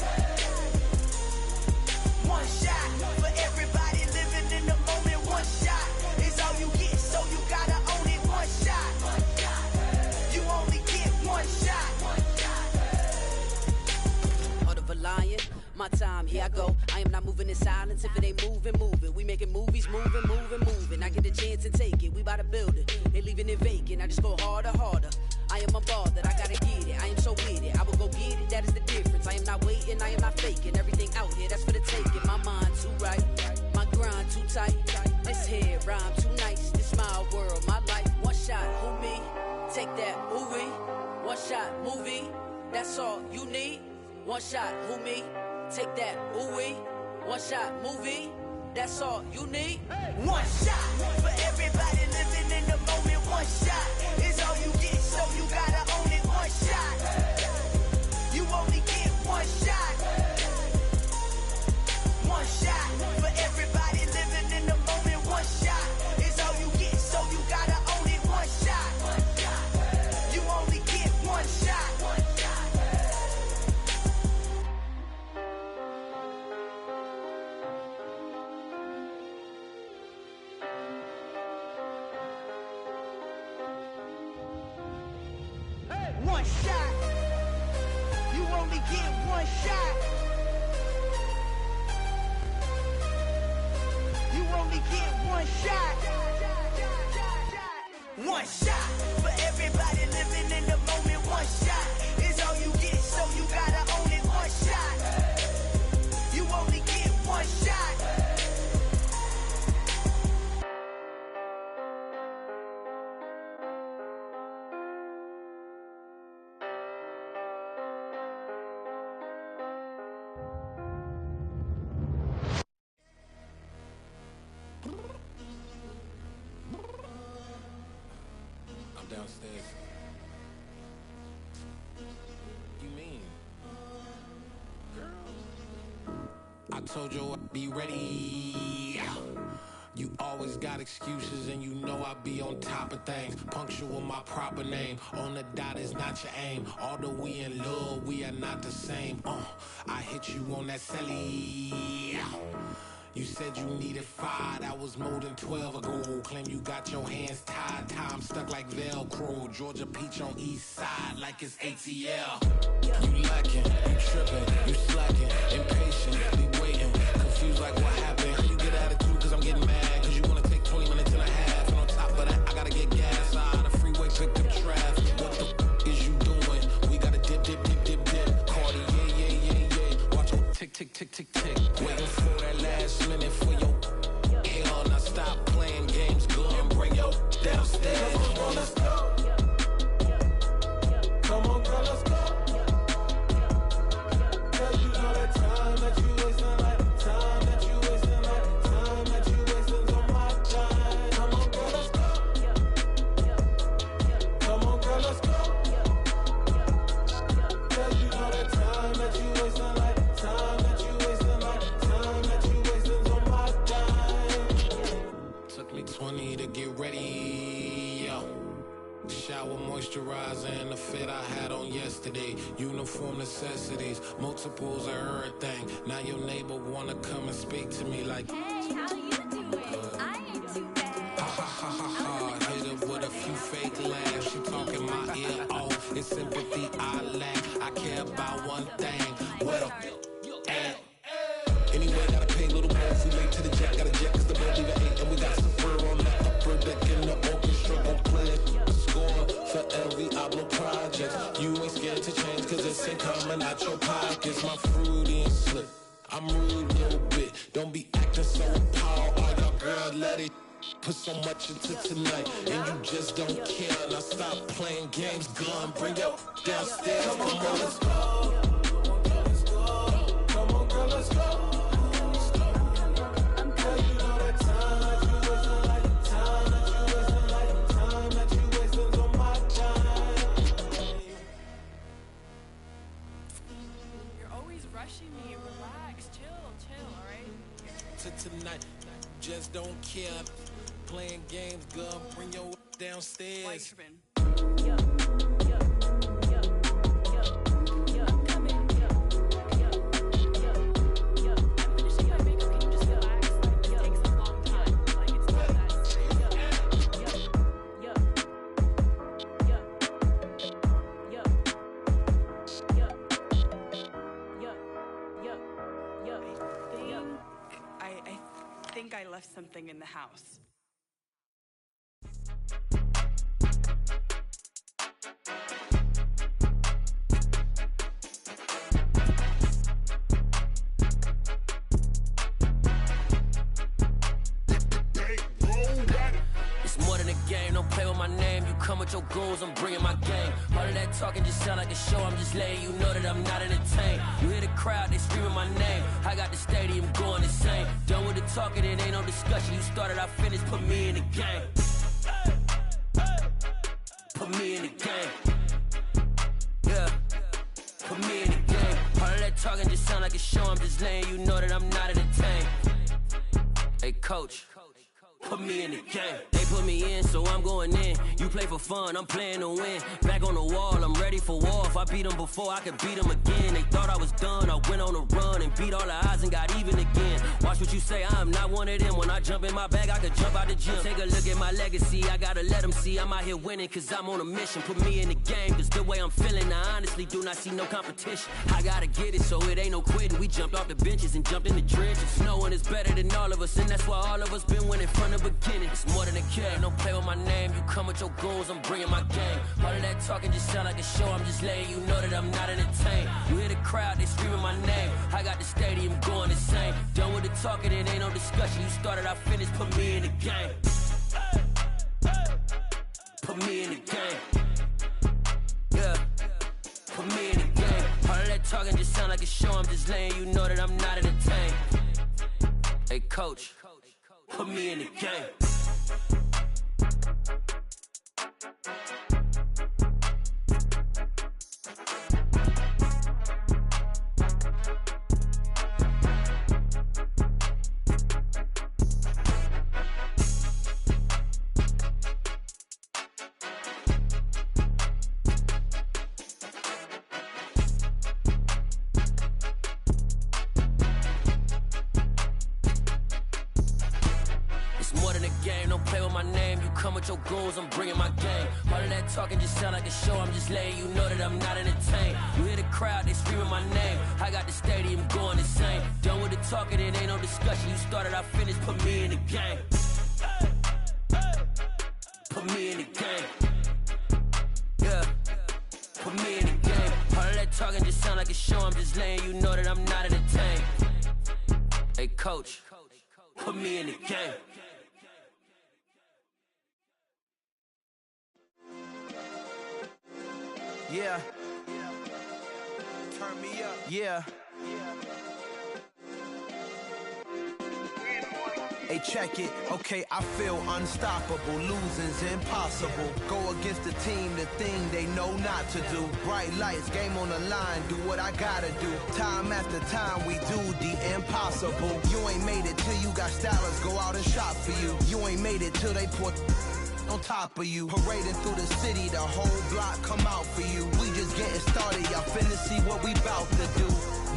One shot for everybody living in the moment. One shot is all you get, so you gotta own it. One shot. You only get one shot. Heart of a lion, my time, here I go. I am not moving in silence. If it ain't moving, moving. We making movies, moving, moving, moving. I get a chance and take it. We bout to build it. They leaving it vacant. I just go harder, harder. I am unbothered, I gotta get it. I am so with it. I will go get it, that is the difference. I am not waiting, I am not faking. Everything out here, that's for the taking. My mind too right, my grind too tight. This head rhyme too nice. This my world, my life. One shot, who me? Take that, movie. One shot, movie. That's all you need. One shot, who me? Take that, ooh-wee. One shot, movie. That's all you need. One shot for everybody living in the moment. One shot is all you get, so you gotta own it. One shot. You only get one shot. One shot for everybody living in the moment. One shot is all you get, so you gotta own it. One shot. You only get one shot. One shot. You only get one shot. You only get one shot. One shot for everybody living in the moment. One shot is all you get, so you gotta own it. One shot. You only get one shot. Downstairs. You mean? Girl, I told you I'd be ready. You always got excuses and you know I be on top of things. Punctual my proper name. On the dot is not your aim. Although we in love, we are not the same. I hit you on that celly. You said you needed 5, that was more than 12 ago. Claim you got your hands tied, time stuck like Velcro. Georgia Peach on east side like it's ATL. You lacking, you tripping, you slacking, impatient, be waiting, confused like what happened. You get attitude cause I'm getting mad, cause you wanna take 20 minutes and a half. And on top of that, I gotta get gas out of the freeway, picked up traffic. What the is you doing? We gotta dip, dip, dip, dip, dip. Cardi, yeah. Watch your tick, tick, tick, tick, tick. Waiting for that last minute for your hell. Now stop playing games, go and bring your downstairs. Come on, let's go. Come on, girl, let's go. Cause you know that time that you wasting, like time that you wasting, like time that you wasting on my time. Come on, girl, let's go. Come on, girl, let's go. Cause you know that time that you wasting, like time that you wasting, like time that you wasting on my time. Took me 20 to get ready, yo. Shower moisturizer and the fit I had on yesterday. Uniform necessities, multiples of everything. Now your neighbor wanna come and speak to me like, hey, how you doing? I ain't too bad. Ha ha ha ha ha. Hit her with a few fake laughs. She talking my ear off. It's sympathy I lack. I care about one thing. Well, anyway, gotta pay a little more if we late to the jet. Gotta jet cause the boat leave at 8. And we got some fur on the upper deck in the orchestra. Gon' play it. For every Ablo project, you ain't scared to change cause it's ain't coming out your pockets. My fruity and slick, I'm rude a little bit. Don't be acting so appalled. All y'all girls let it tonight, and you just don't care. Now stop playing games, gun, bring your downstairs. Come on, girl, let's go. Come on, girl, let's go. Tonight, just don't care. Playing games, girl, bring your downstairs. I left something in the house. It's more than a game, don't play with my name. You come with your goons, I'm bringing my game. All of that talking just sound like a show, I'm just letting you know that I'm not entertained. You hear the crowd, they screaming my name. I got the stadium going insane. Done with the talking, it ain't no discussion. You started, I finished, put me in the game. Put me in the game. Yeah, put me in the game. All of that talking just sound like a show, I'm just letting you know that I'm not entertained. Hey coach, put me in the game. They put me in, so I'm going in. You play for fun, I'm playing to win. Back on the wall, I'm ready for war. If I beat them before, I could beat them again. They thought I was done, I went on a run and beat all the odds and got even again. Watch what you say, I'm not one of them. When I jump in my bag, I could jump out the gym. Take a look at my legacy, I gotta let them see I'm out here winning, cause I'm on a mission. Put me in the game, cause the way I'm feeling, I honestly do not see no competition. I gotta get it, so it ain't no quitting. We jumped off the benches and jumped in the trenches. No one is better than all of us, and that's why all of us been winning from the beginning. It's more than a game, don't play with my name. You come with your goons, I'm bringing my game. All of that talking just sound like a show, I'm just letting you know that I'm not entertained. You hear the crowd, they screaming my name. I got the stadium going insane. Done with the talking, it ain't no discussion. You started, I finished, put me in the game. Put me in the game. Yeah, put me in the game. All of that talking just sound like a show, I'm just letting you know that I'm not entertained. Hey coach, put me in the game. Your goals, I'm bringing my game. All of that talking just sound like a show, I'm just letting you know that I'm not entertained. You hear the crowd, they screaming my name. I got the stadium going insane. Done with the talking, it ain't no discussion. You started, I finished, put me in the game. Put me in the game. Yeah, put me in the game. All of that talking just sound like a show, I'm just letting you know that I'm not entertained. Hey coach, put me in the game. Yeah. Turn me up. Yeah. Hey, check it. Okay, I feel unstoppable. Losing's impossible. Go against the team, the thing they know not to do. Bright lights, game on the line. Do what I gotta do. Time after time, we do the impossible. You ain't made it till you got stylers go out and shop for you. You ain't made it till they put on top of you. Parading through the city, the whole block come out for you. We just getting started, y'all finna see what we bout to do.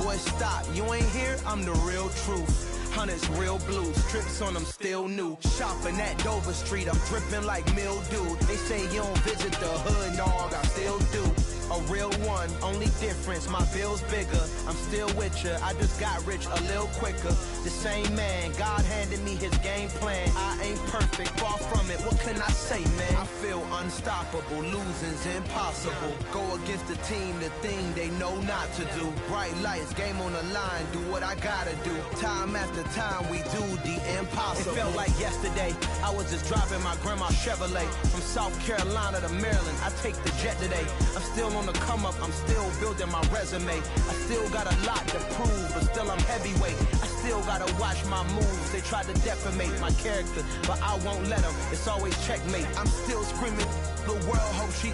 Boy, stop, you ain't here, I'm the real truth. Hunters, real blue, strips on them still new. Shopping at Dover Street, I'm dripping like mildew. They say you don't visit the hood, dog, I still do. a real one. Only difference, my bill's bigger. I'm still with ya. I just got rich a little quicker. The same man, God handed me his game plan. I ain't perfect, far from it. What can I say, man? I feel unstoppable. Losing's impossible. Go against the team, the thing they know not to do. Bright lights, game on the line. Do what I gotta do. Time after time, we do the impossible. It felt like yesterday. I was just driving my grandma's Chevrolet from South Carolina to Maryland. I take the jet today. I'm still on the come up. I'm still building my resume. I still got a lot to prove, but still I'm heavyweight. I still gotta watch my moves. They tried to defamate my character, but I won't let them. It's always checkmate. I'm still screaming, the world hope she.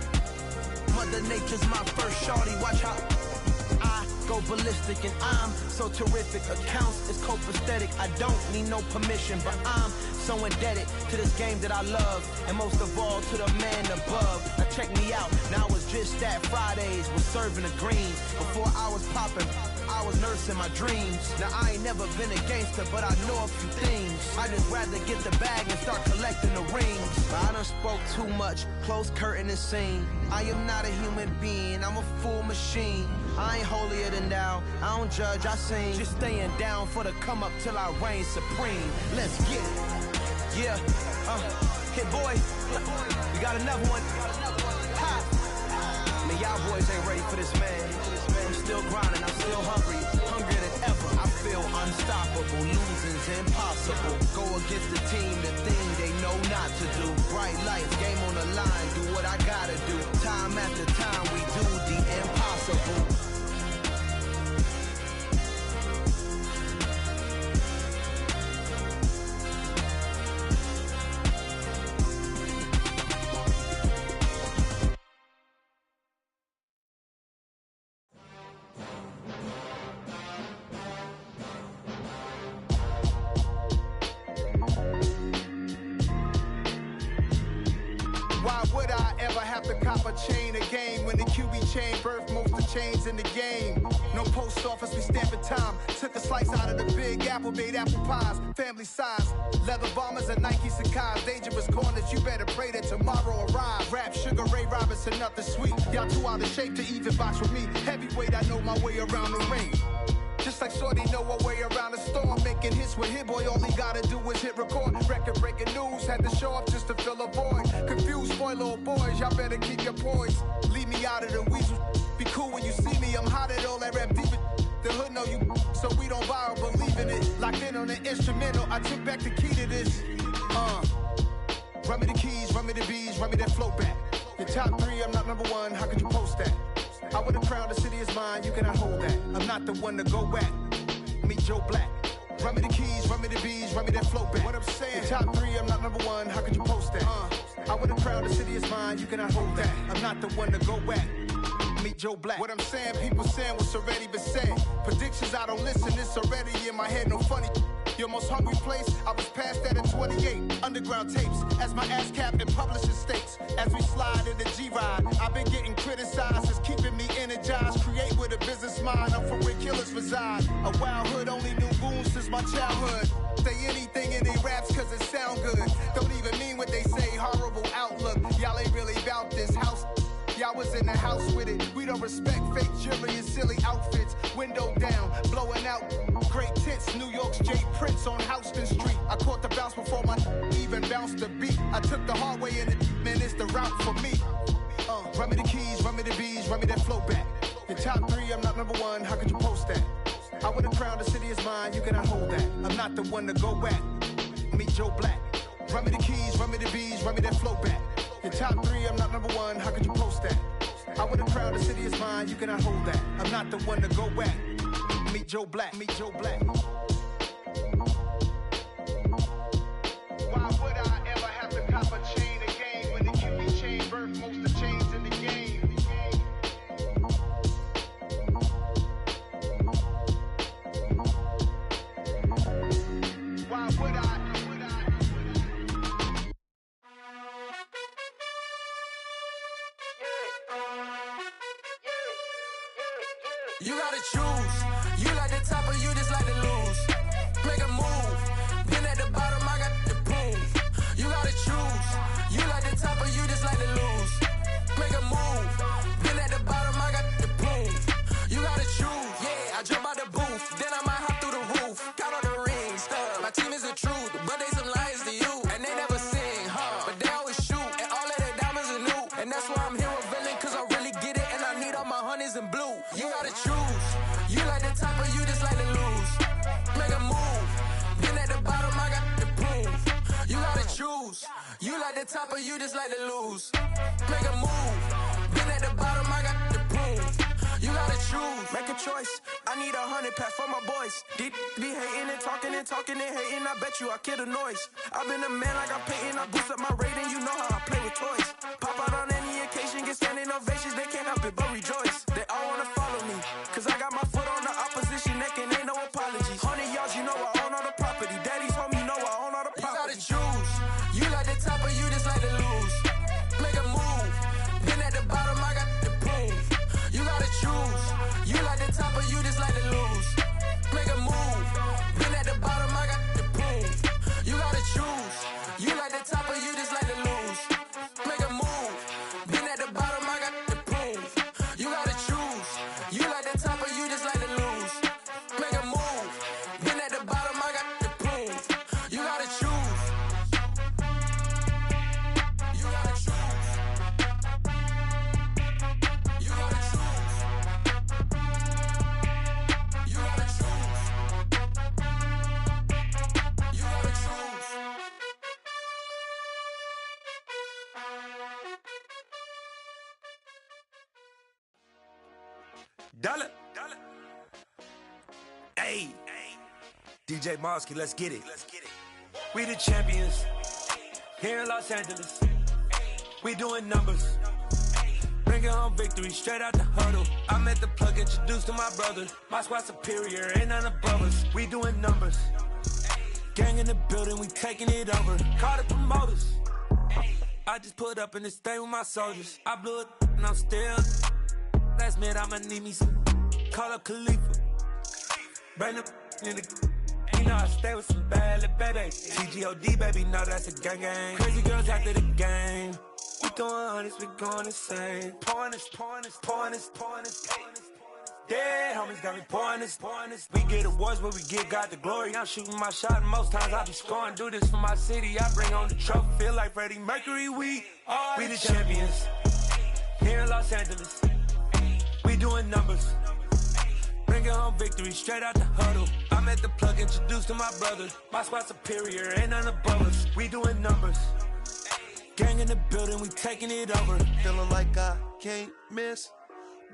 Mother Nature's my first shorty. Watch how I go ballistic, and I'm so terrific. Accounts is copacetic. I don't need no permission, but I'm so indebted to this game that I love, and most of all to the man above. Now check me out. Now it's just that Fridays was serving the greens. Before I was popping, I was nursing my dreams. Now I ain't never been a gangster, but I know a few things. I just rather get the bag and start collecting the rings. But I done spoke too much. Close curtain and scene. I am not a human being. I'm a full machine. I ain't holier than thou. I don't judge, I sing. Just staying down for the come up till I reign supreme. Let's get it. Yeah, hit boy. We got another one. Ha! Man, y'all boys ain't ready for this, man. I'm still grinding, I'm still hungry. Hungrier than ever. I feel unstoppable. Losing's impossible. Go against the team, the thing they know not to do. Bright lights, game on the line. Do what I gotta do. Time after time, we do the impossible. Chain a game when the QB chain birth most of chains in the game. No post office, we stamping time. Took a slice out of the big apple, made apple pies, family size. Leather bombers and Nike Sacai's. Dangerous corners, you better pray that tomorrow arrive. Rap, Sugar Ray Robinson, nothing sweet. Y'all too out of shape to even box with me. Heavyweight, I know my way around the ring. Just like Shorty know her way around the storm. Making hits with Hit Boy, all he gotta do is hit record. Record breaking news, had to show up just to fill a void. Confused, spoiled little boys, y'all better keep your poise. Leave me out of the weasel. Be cool when you see me, I'm hot at all that rap deep. The hood know you, so we don't borrow, believe in it. Locked in on the instrumental, I took back the key to this. Run me the keys, run me the bees, run me that flow back. Your top three, I'm not number one, how could you post that? I would've crowned the city is mine, you cannot hold that. I'm not the one to go back. Meet Joe Black. Run me the keys, run me the bees, run me that flow back. What I'm saying, the top three, I'm not number one, how could you post that? I would've crowned the city is mine, you cannot hold that. I'm not the one to go back. Meet Joe Black. What I'm saying, people saying what's already been said. Predictions, I don't listen, it's already in my head, no funny. Your most hungry place, I was past that in 28. Underground tapes, as my ass cap in publishing states. As we slide in the G-Ride, I've been getting criticized, it's keeping me energized. Create with a business mind, I'm from where killers reside. A wild hood, only knew goons since my childhood. Say anything in they raps cause it sound good. Don't even mean what they say, horrible outlook. Y'all ain't really about this house. Y'all was in the house with it. We don't respect fake jewelry and silly outfits. Window down, blowing out great tits. New York's J. Prince on Houston Street. I caught the bounce before my even bounced the beat. I took the hard way in it, man, it's the route for me. Run me the keys, run me the bees, run me that flow back. Your top three, I'm not number one, how could you post that? I would've crowned the city is mine, you cannot hold that. I'm not the one to go back. Meet Joe Black. Run me the keys, run me the bees, run me that flow back. Your top three, I'm not number one, how could you post that? I would've crowned the city is mine, you cannot hold that. I'm not the one to go back. Meet Joe Black, meet Joe Black. Why would I ever have to cop a chain again when the QB chain birth most of chains in the game? Why would I? You gotta choose. You like the top or you just like to lose. Make a move. Pin at the bottom, I got the prove. You gotta choose. You like the top or you just like to lose. Make a move. Pin at the bottom. top of you just like to lose. Make a move. Been at the bottom, I got the proof. You gotta choose. Make a choice. I need 100 pack for my boys. Deep be hating and talking and hating. I bet you I kill the noise. I've been a man like I'm Peyton. I boost up my rating. You know how I play with toys. Pop out on any occasion, get standing ovations. They can't help it but rejoice. They all wanna follow me, cause I got my foot on the opposition neck and ain't no apologies. 100 yards, you know I own all the property. Daddy's home, you know I own all the property. You gotta choose. You like the top or you just like to lose. Make a move. Been at the bottom, I got the proof. You gotta choose. You like the top or you just like to lose. Make a move. Been at the bottom, I got the proof. You gotta choose. You like the top or you just like to lose. Make a move. Been at the bottom, I got the proof. You gotta choose. You like the top or you just like to lose. Make a move. Been at the bottom, I got the proof. You gotta choose. You gotta choose. You gotta choose. You gotta choose. You gotta choose. Dollar. Hey. DJ Mosky, let's get it. We the champions here in Los Angeles. We doing numbers. Bringing home victory straight out the huddle. I'm at the plug, introduced to my brother. My squad superior, ain't none above us. We doing numbers. Gang in the building, we taking it over. Call the promoters. I just put up in this thing with my soldiers. I blew it and I'm still. Last minute, I'ma need me some. Call up Khalifa. Bring the in the. You know I stay with some bad little baby. TGOD, baby, no, that's a gang gang. Crazy girls after the game. We throwing hundreds, we going insane. Pouring this. Dead homies got me pouring this. We get awards, but we get God the glory. I'm shooting my shot, and most times I be scoring. Do this for my city, I bring on the trophy. Feel like Freddie Mercury, we the champions here in Los Angeles. We doing numbers. Bringing home victory straight out the huddle. I'm at the plug, introduced to my brother. My squad superior, ain't none above us. We doing numbers. Gang in the building, we taking it over. Feeling like I can't miss.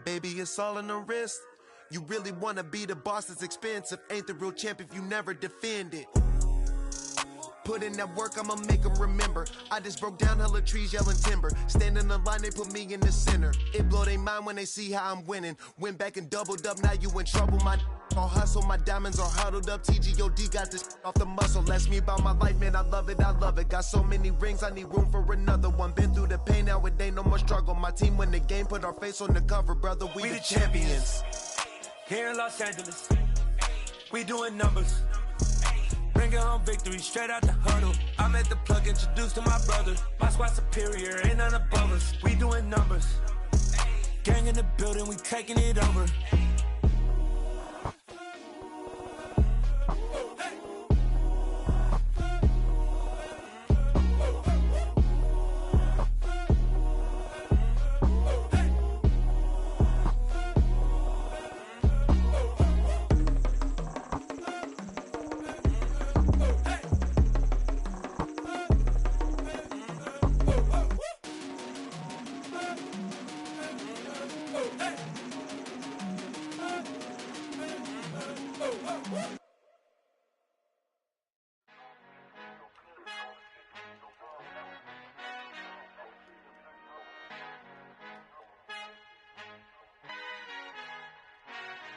Baby, it's all in the wrist. You really wanna be the boss, it's expensive. Ain't the real champ if you never defend it. Put in that work, I'ma make them remember. I just broke down hella trees, yelling timber. Stand in the line, they put me in the center. It blow their mind when they see how I'm winning. Went back and doubled up, now you in trouble. My all hustle, my diamonds are huddled up. TGOD got this off the muscle. Ask me about my life, man, I love it. Got so many rings, I need room for another one. Been through the pain, now it ain't no more struggle. My team win the game, put our face on the cover, brother. We the champions. Here in Los Angeles, we doing numbers. Bringing home victory straight out the huddle. I'm at the plug, introduced to my brother. My squad superior, ain't none above us. We doing numbers. Gang in the building, we taking it over.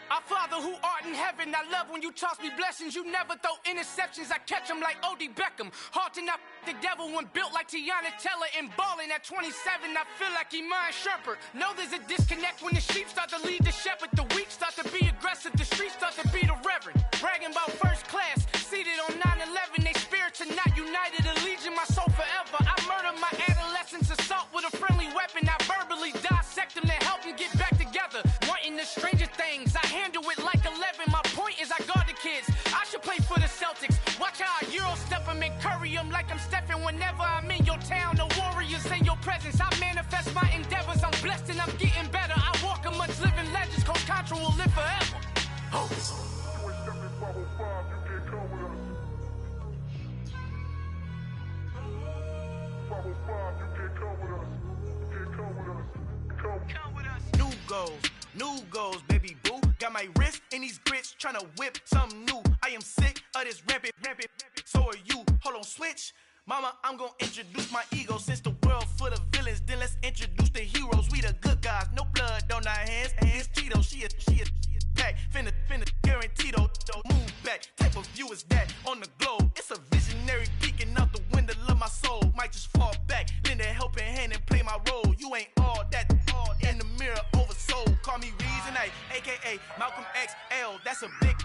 Our Father who art in heaven, I love when you toss me blessings. You never throw interceptions, I catch them like O.D. Beckham. Hard to not the devil when built like Tiana Teller. And balling at 27, I feel like Iman Shumpert. Know there's a disconnect when the sheep start to lead the shepherd. The weak start to be aggressive, the streets start to be the reverend. Bragging about first class, seated on 9/11. They spirits are not united, a legion, my soul forever. I murder my adolescence, assault with a friendly weapon. I verbally dissect them to help them get back together. Wanting the stranger things, I handle it like 11. My point is I guard the kids. I should play for the Celtics. Watch how I Euro step them and curry them like I'm stepping. Whenever I'm in your town, the Warriors in your presence. I manifest my endeavors. I'm blessed and I'm getting better. I walk amongst living legends. Coach Contra will live forever. Oh. souls, new goals, baby boo. Got my wrist in these grits, tryna whip something new. I am sick of this rampant, so are you. Hold on, switch. Mama, I'm gonna introduce my ego. Since the world full of villains, then let's introduce the heroes. We the good guys, no blood on our hands. Hands Cheeto, she a pack. Finna, guarantee don't move back. Type of view is that on the globe? It's a visionary peeking out the window of my soul. Might just fall back, lend a helping hand and play my role. You ain't all that, all in the mirror oversold. Call me Reason A, aka Malcolm XL. That's a big